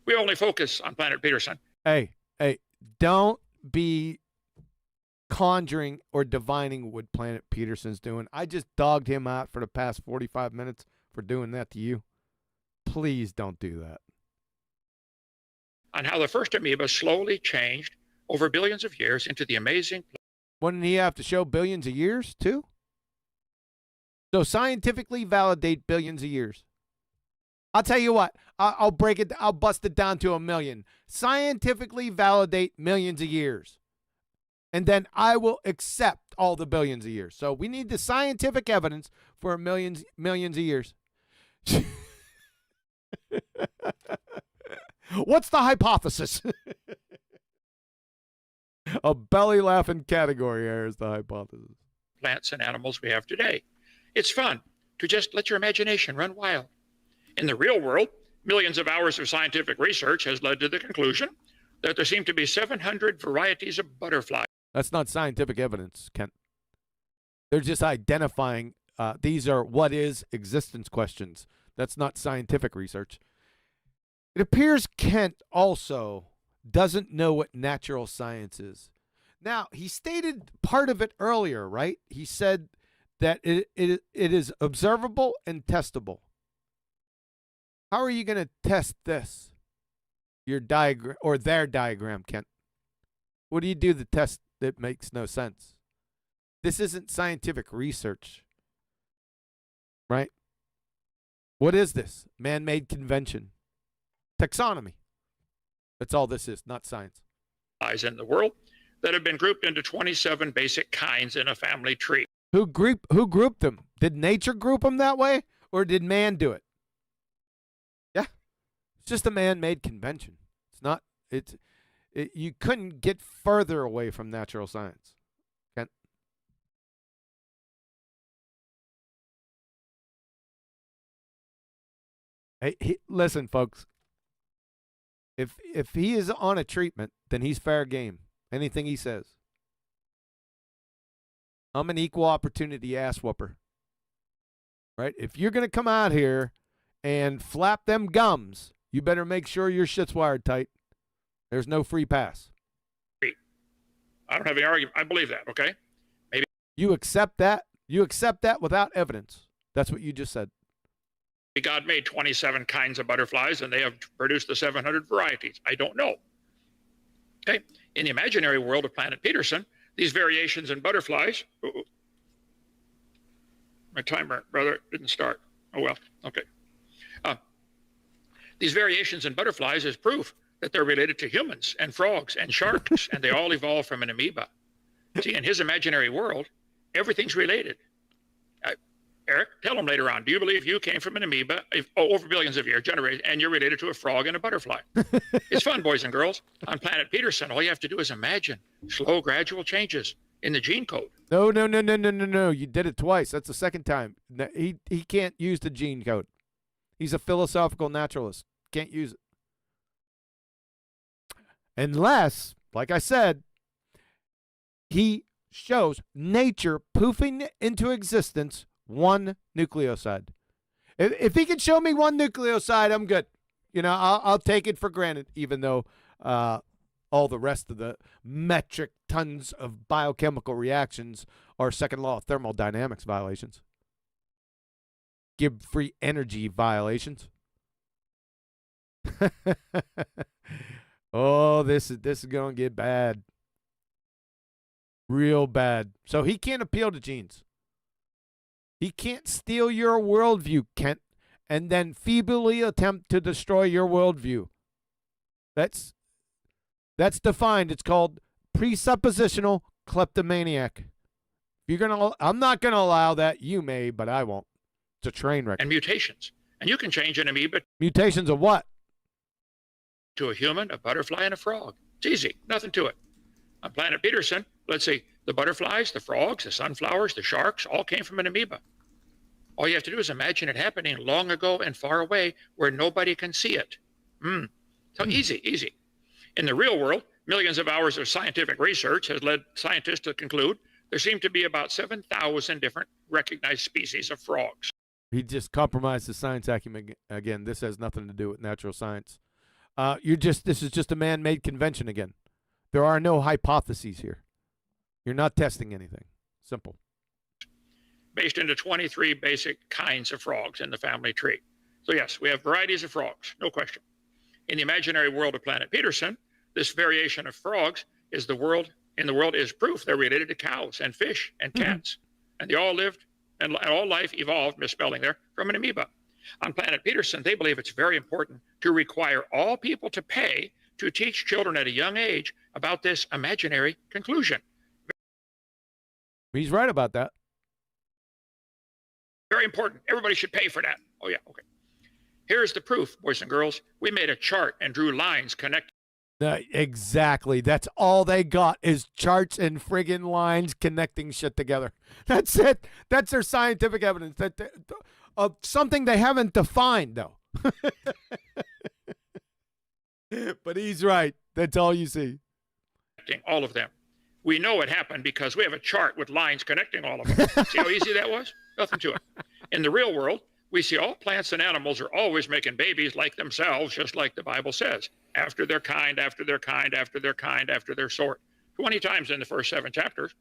We only focus on Planet Peterson. Hey, don't be conjuring or divining what Planet Peterson's doing. I just dogged him out for the past 45 minutes for doing that to you. Please don't do that. On how the first amoeba slowly changed over billions of years into the amazing. Wouldn't he have to show billions of years too? So scientifically validate billions of years. I'll tell you what, I'll bust it down to 1,000,000. Scientifically validate millions of years. And then I will accept all the billions of years. So we need the scientific evidence for millions of years. What's the hypothesis? A belly laughing category here is the hypothesis. Plants and animals we have today. It's fun to just let your imagination run wild. In the real world, millions of hours of scientific research has led to the conclusion that there seem to be 700 varieties of butterflies. That's not scientific evidence, Kent. They're just identifying these are what is existence questions. That's not scientific research. It appears Kent also doesn't know what natural science is. Now, he stated part of it earlier, right? He said that it is observable and testable. How are you going to test this? Your diagram or their diagram, Kent? What do you do the test that makes no sense? This isn't scientific research, right? What is this? Man-made convention. Taxonomy. That's all this is, not science. In the world that have been grouped into 27 basic kinds in a family tree. Who grouped them? Did nature group them that way, or did man do it? Yeah, it's just a man-made convention. It's not. You couldn't get further away from natural science. Kent? Hey, listen, folks. If he is on a treatment, then he's fair game. Anything he says. I'm an equal opportunity ass whooper. Right? If you're going to come out here and flap them gums, you better make sure your shit's wired tight. There's no free pass. I don't have any argument. I believe that, okay? Maybe you accept that? You accept that without evidence. That's what you just said. God made 27 kinds of butterflies and they have produced the 700 varieties. I don't know. Okay? In the imaginary world of Planet Peterson, these variations in butterflies. My timer, brother, didn't start. Oh, well, okay. These variations in butterflies is proof that they're related to humans and frogs and sharks, and they all evolved from an amoeba. See, in his imaginary world, everything's related. Eric, tell him later on, do you believe you came from an amoeba over billions of years, generated, and you're related to a frog and a butterfly? It's fun, boys and girls. On Planet Peterson, all you have to do is imagine slow, gradual changes in the gene code. No. You did it twice. That's the second time. He can't use the gene code. He's a philosophical naturalist. Can't use it. Unless, like I said, he shows nature poofing into existence one nucleoside. If he can show me one nucleoside, I'm good. You know, I'll take it for granted, even though all the rest of the metric tons of biochemical reactions are second law of thermodynamics violations. Give free energy violations. Oh, this is going to get bad. Real bad. So he can't appeal to genes. He can't steal your worldview, Kent, and then feebly attempt to destroy your worldview. That's defined. It's called presuppositional kleptomaniac. I'm not gonna allow that. You may, but I won't. It's a train wreck. And mutations. And you can change an amoeba. Mutations of what? To a human, a butterfly, and a frog. It's easy. Nothing to it. On Planet Peterson, let's see, the butterflies, the frogs, the sunflowers, the sharks all came from an amoeba. All you have to do is imagine it happening long ago and far away where nobody can see it. So easy. In the real world, millions of hours of scientific research has led scientists to conclude there seem to be about 7,000 different recognized species of frogs. He just compromised the science acumen again. This has nothing to do with natural science. This is just a man-made convention again. There are no hypotheses here. You're not testing anything. Simple. Based into 23 basic kinds of frogs in the family tree. So yes, we have varieties of frogs, no question. In the imaginary world of planet Peterson, this variation of frogs is is proof they're related to cows and fish and cats. And they all lived, and all life evolved, misspelling there, from an amoeba. On planet Peterson, they believe it's very important to require all people to pay to teach children at a young age about this imaginary conclusion. He's right about that. Very important. Everybody should pay for that. Oh, yeah, okay. Here's the proof, boys and girls. We made a chart and drew lines connecting. Exactly. That's all they got is charts and friggin' lines connecting shit together. That's it. That's their scientific evidence. Of something they haven't defined, though. But he's right. That's all you see. All of them. We know it happened because we have a chart with lines connecting all of them. See how easy that was? Nothing to it. In the real world, we see all plants and animals are always making babies like themselves, just like the Bible says, after their kind, after their kind, after their kind, after their sort. 20 times in the first 7 chapters.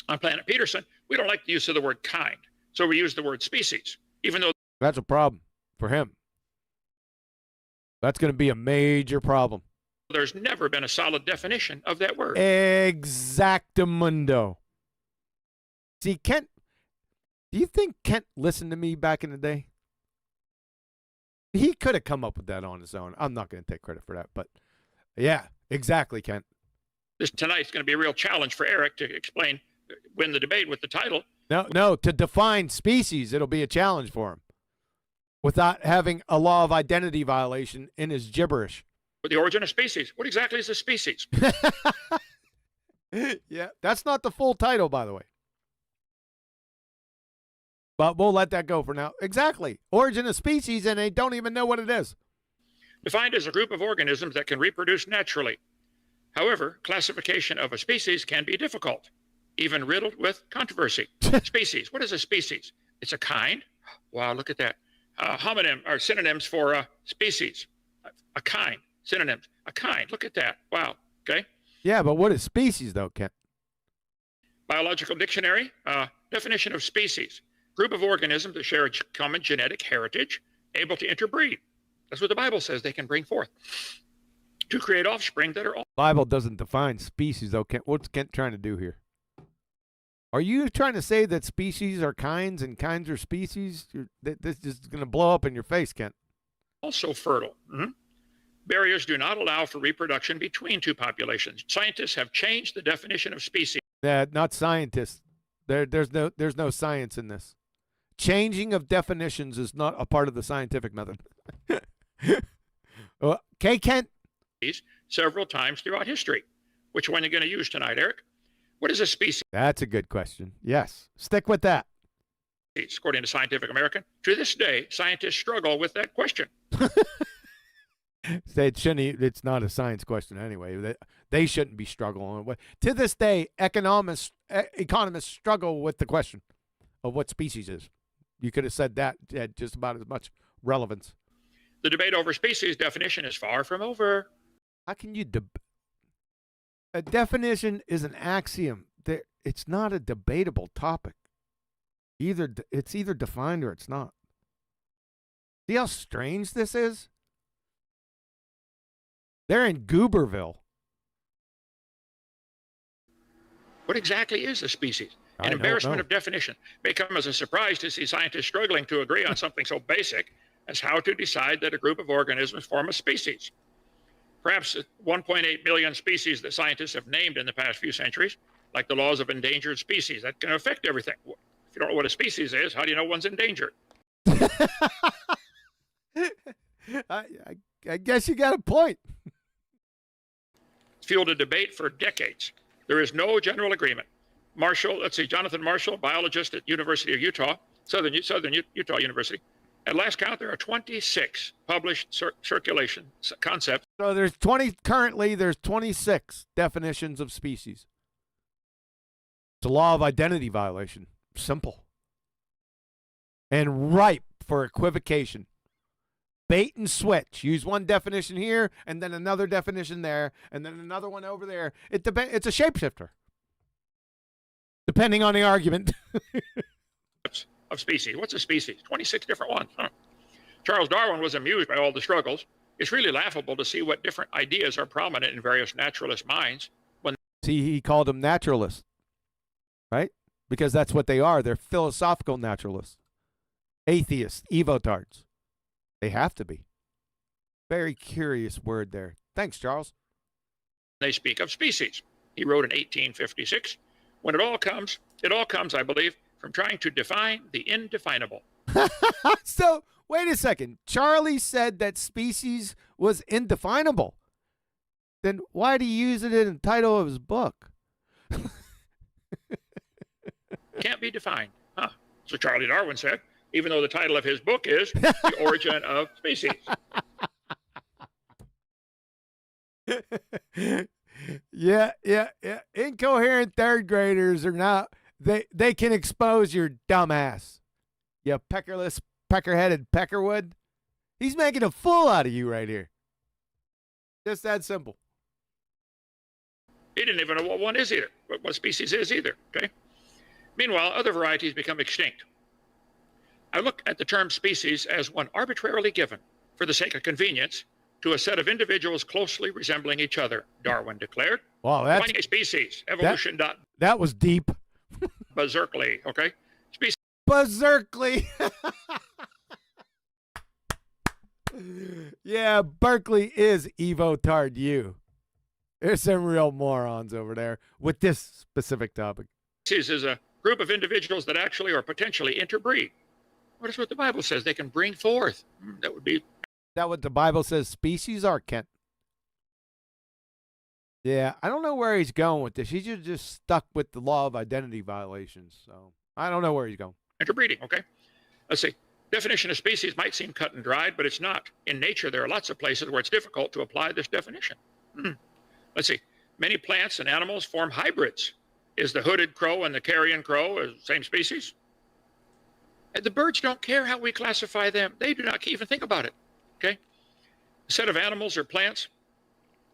On planet Peterson, we don't like the use of the word kind, so we use the word species, even though that's a problem for him. That's going to be a major problem. There's never been a solid definition of that word. Exactamundo. See, Kent, do you think Kent listened to me back in the day? He could have come up with that on his own. I'm not going to take credit for that, but yeah, exactly, Kent. This tonight's going to be a real challenge for Eric to win the debate with the title. No, to define species, it'll be a challenge for him without having a law of identity violation in his gibberish. The origin of species. What exactly is a species? Yeah, that's not the full title, by the way. But we'll let that go for now. Exactly. Origin of species, and they don't even know what it is. Defined as a group of organisms that can reproduce naturally. However, classification of a species can be difficult, even riddled with controversy. Species. What is a species? It's a kind. Wow, look at that. Homonym are synonyms for species. A kind. Synonyms. A kind. Look at that. Wow. Okay. Yeah, but what is species, though, Kent? Biological dictionary. Definition of species. Group of organisms that share a common genetic heritage, able to interbreed. That's what the Bible says they can bring forth. To create offspring that are all. Bible doesn't define species, though, Kent. What's Kent trying to do here? Are you trying to say that species are kinds and kinds are species? This is going to blow up in your face, Kent. Also fertile. Barriers do not allow for reproduction between two populations. Scientists have changed the definition of species. Not scientists. There's no science in this. Changing of definitions is not a part of the scientific method. Okay, Kent? Several times throughout history. Which one are you going to use tonight, Eric? What is a species? That's a good question. Yes. Stick with that. According to Scientific American, to this day, scientists struggle with that question. It's not a science question anyway. They shouldn't be struggling. To this day, economists struggle with the question of what species is. You could have said that had just about as much relevance. The debate over species definition is far from over. How can you a definition is an axiom. It's not a debatable topic. It's either defined or it's not. See how strange this is? They're in Gooberville. What exactly is a species? An embarrassment of definition may come as a surprise to see scientists struggling to agree on something so basic as how to decide that a group of organisms form a species. Perhaps 1.8 million species that scientists have named in the past few centuries, like the laws of endangered species, that can affect everything. If you don't know what a species is, how do you know one's endangered? I guess you got a point. It's fueled a debate for decades. There is no general agreement. Jonathan Marshall, biologist at University of Utah, Southern Utah University. At last count, there are 26 published circulation concepts. So currently there's 26 definitions of species. It's a law of identity violation. Simple. And ripe for equivocation. Bait and switch. Use one definition here, and then another definition there, and then another one over there. It's a shapeshifter. Depending on the argument. Of species. What's a species? 26 different ones. Huh? Charles Darwin was amused by all the struggles. It's really laughable to see what different ideas are prominent in various naturalist minds. He called them naturalists, right? Because that's what they are. They're philosophical naturalists. Atheists, evotards. They have to be. Very curious word there. Thanks, Charles. They speak of species. He wrote in 1856, when it all comes, I believe, from trying to define the indefinable. So, wait a second. Charlie said that species was indefinable. Then why did he use it in the title of his book? Can't be defined. Huh. So Charlie Darwin said, even though the title of his book is The Origin of Species. Yeah. Incoherent third graders are not, they can expose your dumbass. You peckerless, pecker-headed peckerwood. He's making a fool out of you right here. Just that simple. He didn't even know what one is either, what species is either, okay? Meanwhile, other varieties become extinct. I look at the term species as one arbitrarily given for the sake of convenience to a set of individuals closely resembling each other, Darwin declared. Wow, that's... Defining a species, evolution. That was deep. Berserkly, okay? Species. Berserkly. Yeah, Berkeley is Evotard U. There's some real morons over there with this specific topic. Species is a group of individuals that actually or potentially interbreed. What is what the Bible says they can bring forth? That would be... Is that what the Bible says species are, Kent? Yeah, I don't know where he's going with this. He's just stuck with the law of identity violations. So I don't know where he's going. Interbreeding, okay? Let's see. Definition of species might seem cut and dried, but it's not. In nature, there are lots of places where it's difficult to apply this definition. Let's see. Many plants and animals form hybrids. Is the hooded crow and the carrion crow the same species? And the birds don't care how we classify them. They do not even think about it, okay? A set of animals or plants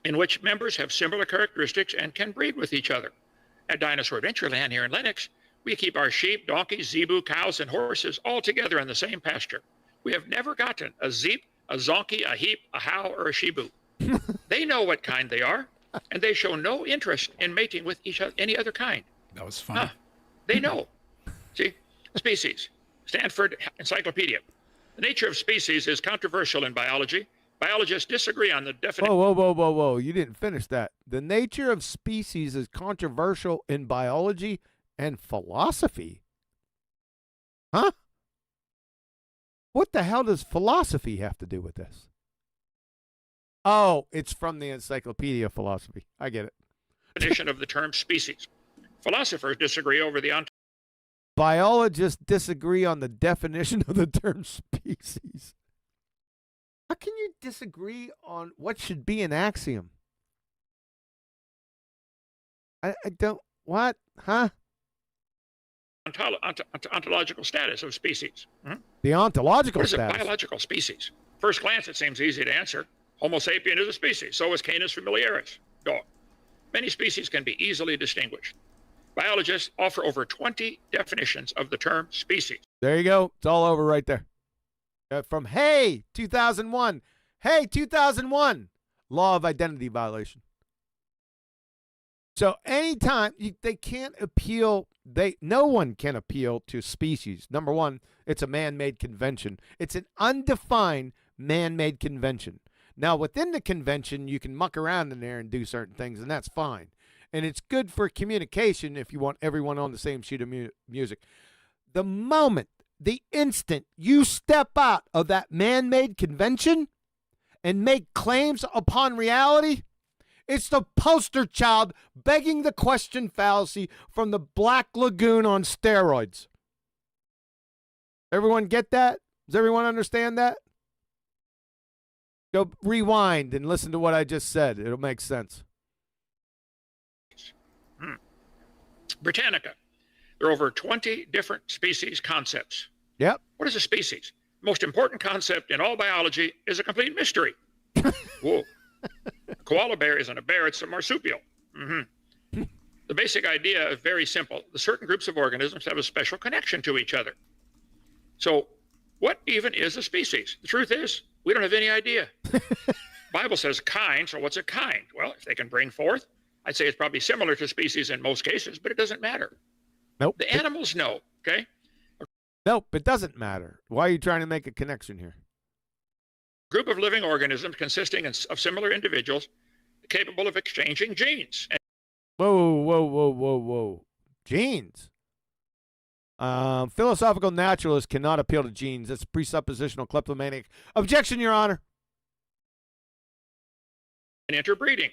in which members have similar characteristics and can breed with each other. At Dinosaur Adventureland here in Lenox, we keep our sheep, donkeys, zebu, cows, and horses all together in the same pasture. We have never gotten a zeep, a zonkey, a heap, a how, or a shebu. They know what kind they are, and they show no interest in mating with any other kind. That was fun. They know. See, species. Stanford Encyclopedia. The nature of species is controversial in biology. Biologists disagree on the definition. Whoa. You didn't finish that. The nature of species is controversial in biology and philosophy. Huh? What the hell does philosophy have to do with this? Oh, it's from the Encyclopedia of Philosophy. I get it. Definition of the term species. Philosophers disagree over the Biologists disagree on the definition of the term species. How can you disagree on what should be an axiom? I don't... What? Huh? ontological status of species. The ontological What is status? a biological species? First glance, it seems easy to answer. Homo sapien is a species. So is Canis familiaris, dog. Many species can be easily distinguished. Biologists offer over 20 definitions of the term species. There you go. It's all over right there. From Hey 2001. Hey 2001. Law of identity violation. So anytime they can't appeal, no one can appeal to species. Number one, it's a man-made convention. It's an undefined man-made convention. Now, within the convention, you can muck around in there and do certain things, and that's fine. And it's good for communication if you want everyone on the same sheet of music. The moment, the instant you step out of that man-made convention and make claims upon reality, it's the poster child begging the question fallacy from the Black Lagoon on steroids. Everyone get that? Does everyone understand that? Go rewind and listen to what I just said. It'll make sense. Britannica. There are over 20 different species concepts. Yep. What is a species? The most important concept in all biology is a complete mystery. Whoa. A koala bear isn't a bear, it's a marsupial. The basic idea is very simple. The certain groups of organisms have a special connection to each other. So what even is a species? The truth is, we don't have any idea. Bible says kind, so what's a kind? Well, if they can bring forth, I'd say it's probably similar to species in most cases, but it doesn't matter. Nope. The animals know, okay? Nope, it doesn't matter. Why are you trying to make a connection here? Group of living organisms consisting of similar individuals capable of exchanging genes. Whoa. Genes. Philosophical naturalists cannot appeal to genes. That's presuppositional kleptomaniac. Objection, Your Honor. And interbreeding.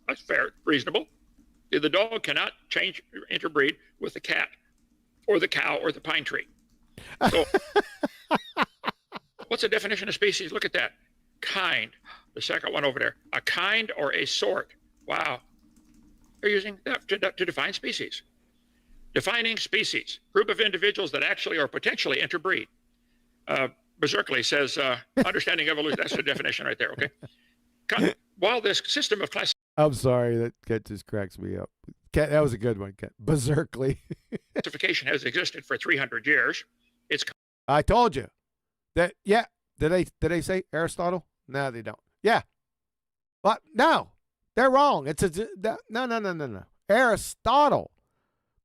That's fair, reasonable. The dog cannot interbreed with the cat or the cow or the pine tree. So what's the definition of species? Look at that. Kind. The second one over there. A kind or a sort. Wow. They're using that to define species. Defining species. Group of individuals that actually or potentially interbreed. Berserkly says, understanding evolution. That's the definition right there, okay? While this system of class... I'm sorry, that just cracks me up. Cat, that was a good one, Cat. Berserkly. classification has existed for 300 years. It's... I told you. That, yeah. Did they say Aristotle? No, they don't. Yeah. But no, they're wrong. It's no. Aristotle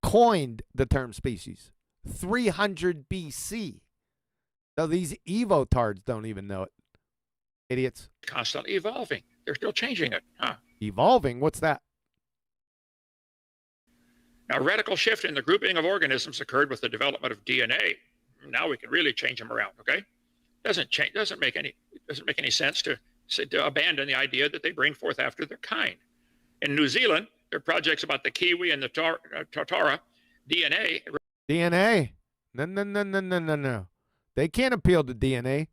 coined the term species 300 BC. So these evotards don't even know it. Idiots. Constantly evolving. They're still changing it. Huh? Evolving? What's that? Now, a radical shift in the grouping of organisms occurred with the development of DNA. Now we can really change them around, okay? Doesn't make any sense to abandon the idea that they bring forth after their kind. In New Zealand, there are projects about the kiwi and the Tatara DNA. DNA? No. They can't appeal to DNA.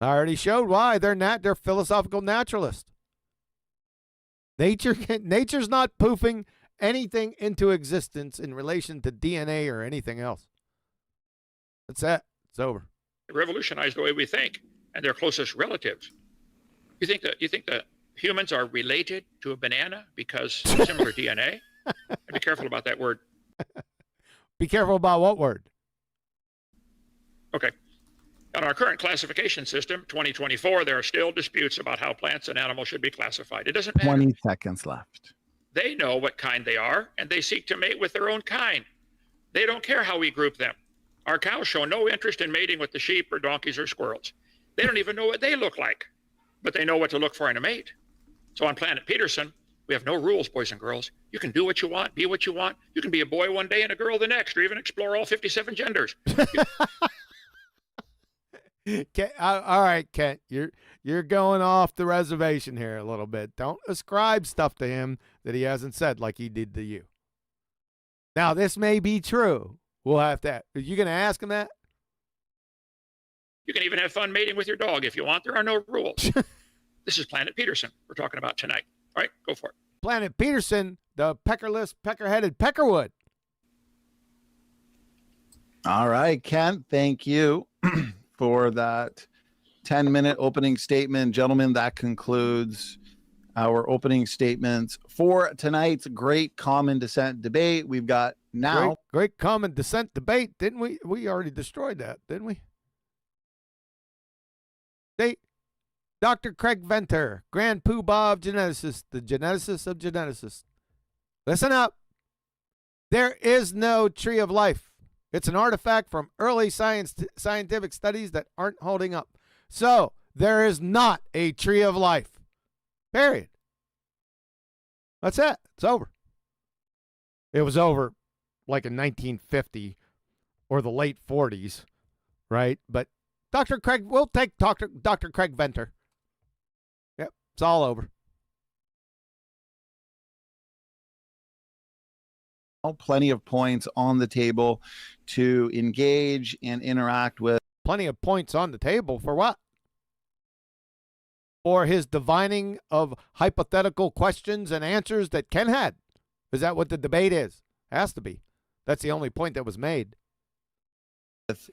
I already showed why. They're philosophical naturalists. Nature's not poofing anything into existence in relation to DNA or anything else. That's it. It's over. Revolutionized the way we think, and their closest relatives. You think that humans are related to a banana because of similar DNA? Be careful about that word. Be careful about what word? Okay. On our current classification system, 2024, there are still disputes about how plants and animals should be classified. It doesn't matter. 20 seconds left. They know what kind they are, and they seek to mate with their own kind. They don't care how we group them. Our cows show no interest in mating with the sheep or donkeys or squirrels. They don't even know what they look like, but they know what to look for in a mate. So on planet Peterson, we have no rules, boys and girls. You can do what you want, be what you want. You can be a boy one day and a girl the next, or even explore all 57 genders. All right, Kent, you're going off the reservation here a little bit. Don't ascribe stuff to him that he hasn't said like he did to you. Now, this may be true. We'll have to. Are you going to ask him that? You can even have fun mating with your dog if you want. There are no rules. This is Planet Peterson we're talking about tonight. All right, go for it. Planet Peterson, the peckerless, pecker-headed peckerwood. All right, Kent, thank you for that 10-minute opening statement. Gentlemen, that concludes our opening statements for tonight's Great Common Descent debate. We've got now... Great Common Descent debate, didn't we? We already destroyed that, didn't we? Dr. Craig Venter, Grand Poobah of geneticists, the geneticist of geneticists. Listen up. There is no tree of life. It's an artifact from early scientific studies that aren't holding up. So, there is not a tree of life. Period. That's it. It's over. It was over like in 1950 or the late 40s, right? But Dr. Craig, we'll take Dr. Craig Venter. Yep, it's all over. Plenty of points on the table to engage and interact with. Plenty of points on the table for what? For his divining of hypothetical questions and answers that Ken had. Is that what the debate is? Has to be. That's the only point that was made.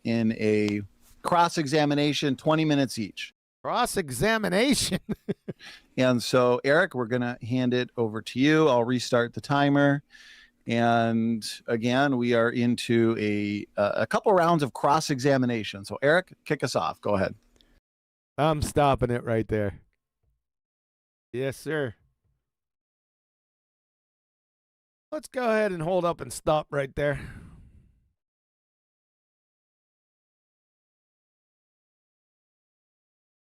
In a cross-examination, 20 minutes each. Cross-examination. And so, Eric, we're going to hand it over to you. I'll restart the timer. And again, we are into a couple rounds of cross-examination. So, Eric, kick us off. Go ahead. I'm stopping it right there. Yes, sir. Let's go ahead and hold up and stop right there.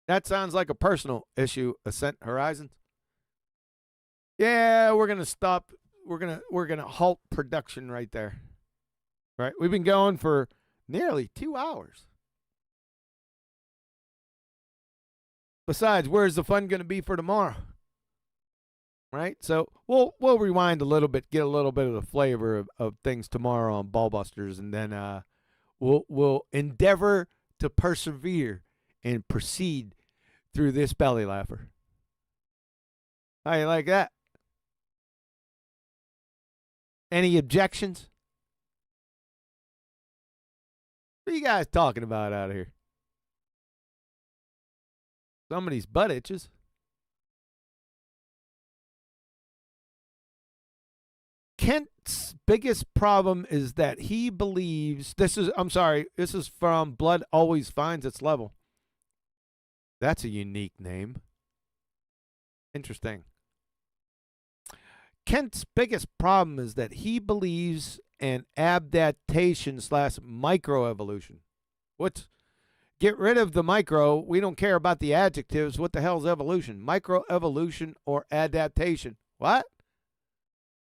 That sounds like a personal issue, Ascent Horizons. Yeah, we're gonna stop. We're gonna halt production right there. Right? We've been going for nearly 2 hours. Besides, where's the fun gonna be for tomorrow? Right? So we'll rewind a little bit, get a little bit of the flavor of things tomorrow on Ballbusters, and then we'll endeavor to persevere and proceed through this belly laugher. How you like that? Any objections? What are you guys talking about out here? Somebody's butt itches. Kent's biggest problem is that he believes this is from Blood Always Finds Its Level. That's a unique name. Interesting. Kent's biggest problem is that he believes in adaptation / microevolution. Get rid of the micro. We don't care about the adjectives. What the hell's evolution? Microevolution or adaptation? What?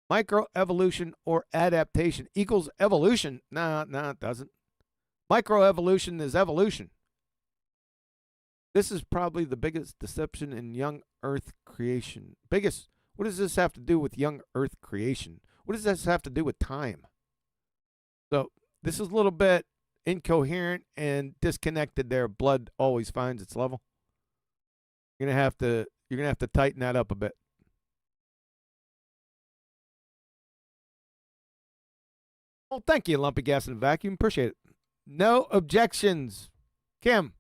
Microevolution or adaptation equals evolution? No, it doesn't. Microevolution is evolution. This is probably the biggest deception in young Earth creation. What does this have to do with young Earth creation? What does this have to do with time? So this is a little bit incoherent and disconnected there. Blood always finds its level. You're gonna have to tighten that up a bit. Well, thank you, Lumpy Gas and Vacuum. Appreciate it. No objections. Kim,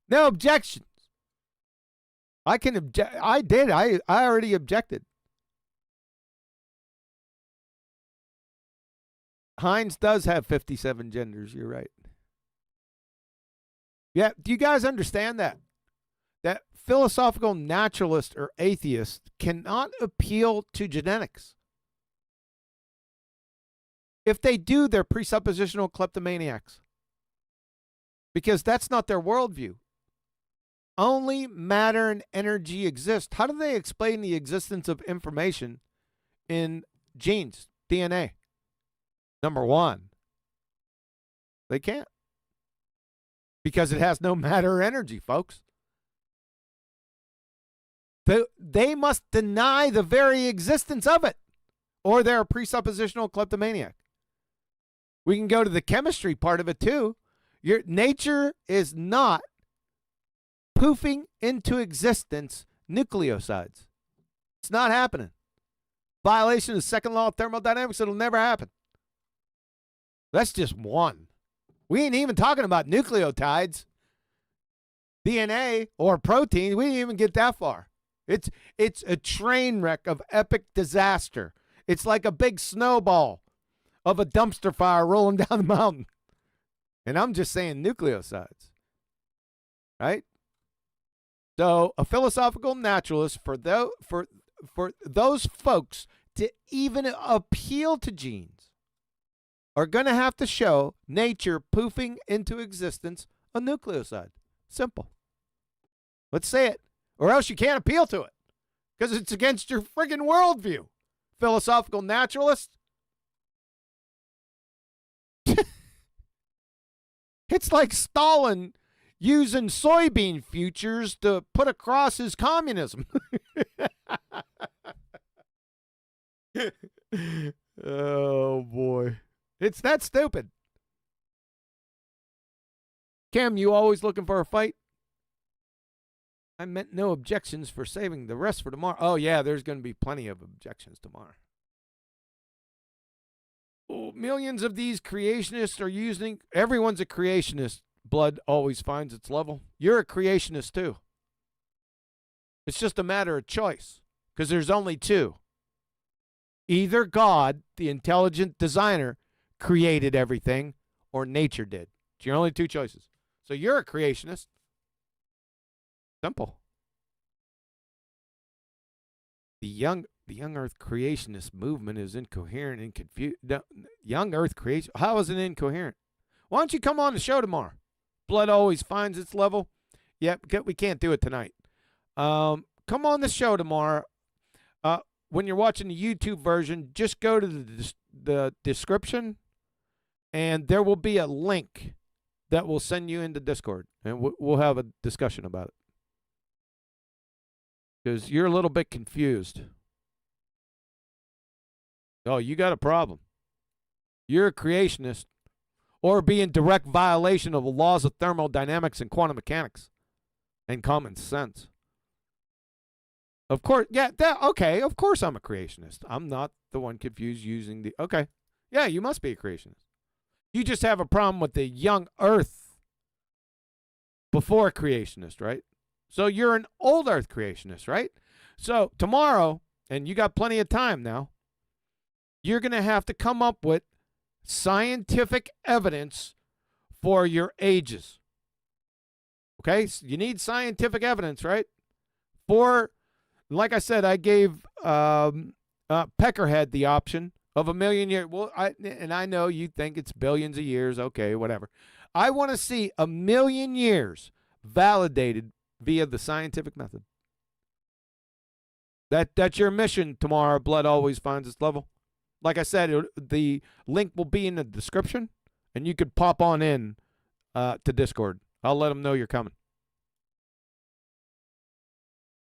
no objections. I can object. I did. I already objected. Heinz does have 57 genders. You're right. Yeah. Do you guys understand that? That philosophical naturalist or atheist cannot appeal to genetics. If they do, they're presuppositional kleptomaniacs. Because that's not their worldview. Only matter and energy exist. How do they explain the existence of information in genes, DNA? Number one, they can't. Because it has no matter or energy, folks. They must deny the very existence of it, or they're a presuppositional kleptomaniac. We can go to the chemistry part of it too. Your nature is not poofing into existence nucleosides. It's not happening. Violation of the second law of thermodynamics, it'll never happen. That's just one. We ain't even talking about nucleotides, DNA, or protein. We didn't even get that far. It's a train wreck of epic disaster. It's like a big snowball of a dumpster fire rolling down the mountain. And I'm just saying nucleosides. Right? So a philosophical naturalist, for those folks to even appeal to genes, are going to have to show nature poofing into existence a nucleoside. Simple. Let's say it. Or else you can't appeal to it. Because it's against your friggin' worldview. Philosophical naturalist. It's like Stalin using soybean futures to put across his communism. Oh, It's that stupid. Cam, you always looking for a fight? I meant no objections for saving the rest for tomorrow. Oh, yeah, there's going to be plenty of objections tomorrow. Oh, millions of these creationists are using... Everyone's a creationist. Blood always finds its level. You're a creationist, too. It's just a matter of choice, because there's only two. Either God, the intelligent designer, created everything, or nature did. It's your only two choices. So you're a creationist. Simple. The young Earth creationist movement is incoherent and confused. Young Earth creation. How is it incoherent? Why don't you come on the show tomorrow? Blood always finds its level. Yep, we can't do it tonight. Come on the show tomorrow. When you're watching the YouTube version, just go to the description, and there will be a link that will send you into Discord, and we'll have a discussion about it. Because you're a little bit confused. Oh, you got a problem. You're a creationist, or be in direct violation of the laws of thermodynamics and quantum mechanics and common sense. Of course, yeah, okay, of course I'm a creationist. I'm not the one confused using the, okay. Yeah, you must be a creationist. You just have a problem with the young Earth before creationist, right? So you're an old Earth creationist, right? So tomorrow, and you got plenty of time now, you're going to have to come up with scientific evidence for your ages. Okay? So you need scientific evidence, right? For, like I said, I gave Peckerhead the option of 1 million years. Well, I know you think it's billions of years. Okay, whatever. I want to see 1 million years validated via the scientific method. That's your mission tomorrow. Blood always finds its level. Like I said, the link will be in the description, and you could pop on in to Discord. I'll let them know you're coming.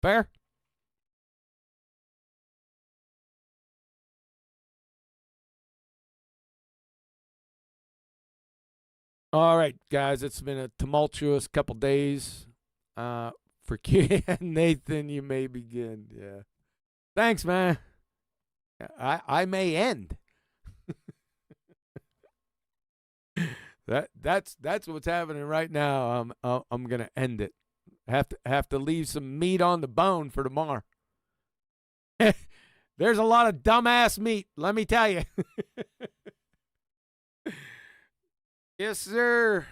Fair? All right, guys, it's been a tumultuous couple days. For Nathan, you may begin. Yeah. Thanks, man. I may end. That's what's happening right now. I'm gonna end it. Have to leave some meat on the bone for tomorrow. There's a lot of dumbass meat, let me tell you. Yes, sir.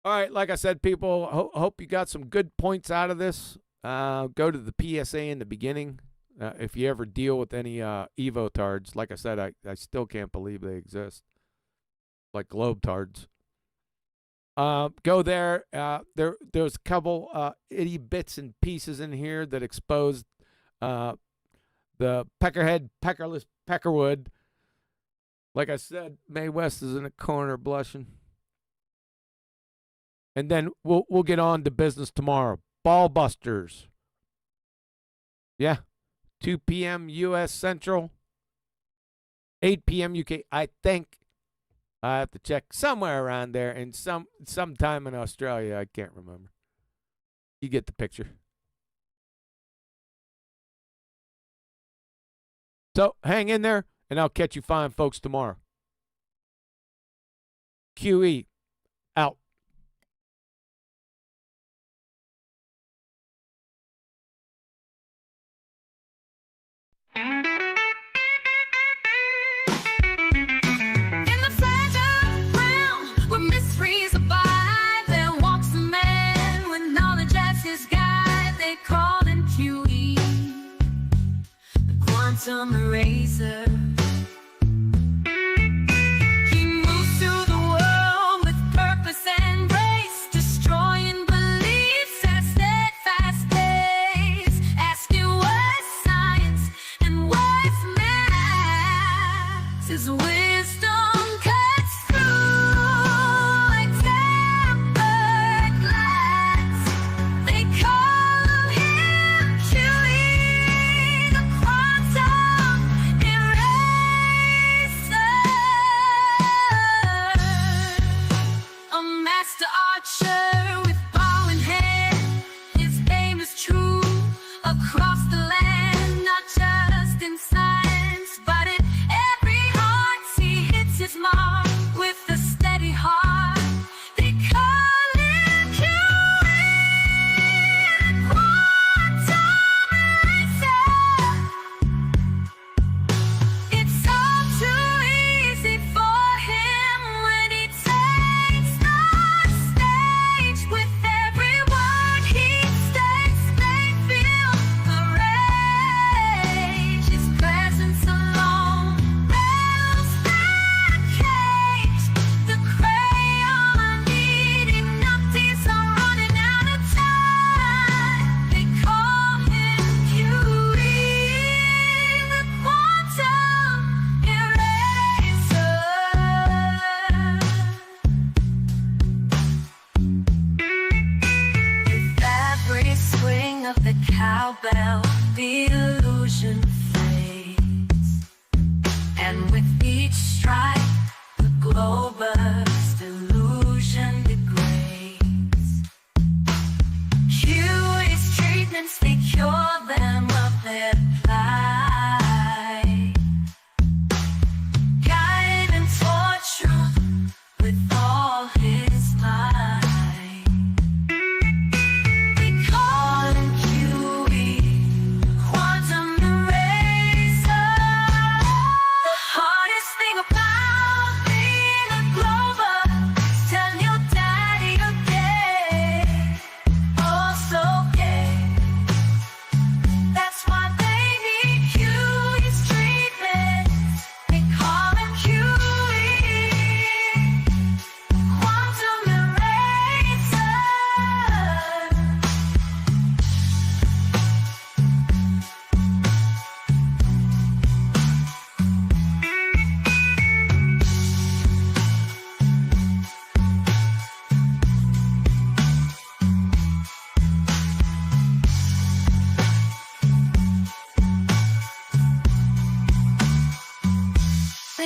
All right, like I said, people, hope you got some good points out of this. Go to the PSA in the beginning. If you ever deal with any evotards, like I said, I still can't believe they exist. Like globetards. Go there. There's a couple itty bits and pieces in here that expose the peckerhead, peckerless, peckerwood. Like I said, Mae West is in a corner blushing. And then we'll get on to business tomorrow. BALLBUSTERS. Yeah. 2 p.m. U.S. Central. 8 p.m. UK. I think I have to check somewhere around there. And sometime in Australia. I can't remember. You get the picture. So hang in there, and I'll catch you fine folks tomorrow. QE out. Quantum eraser. He moves through the world with purpose and grace, destroying beliefs at steadfast pace, asking what's science and what's math. His wisdom cuts through like tempered glass. They call him QE, the quantum eraser.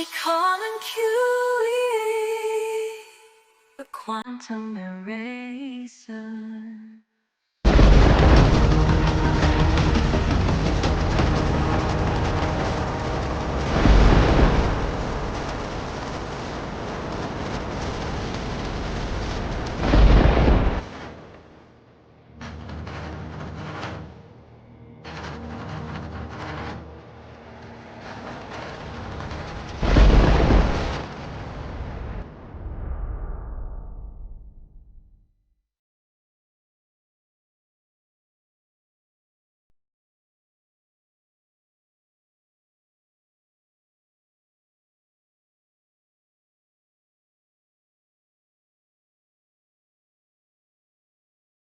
They call him Curie, the quantum eraser.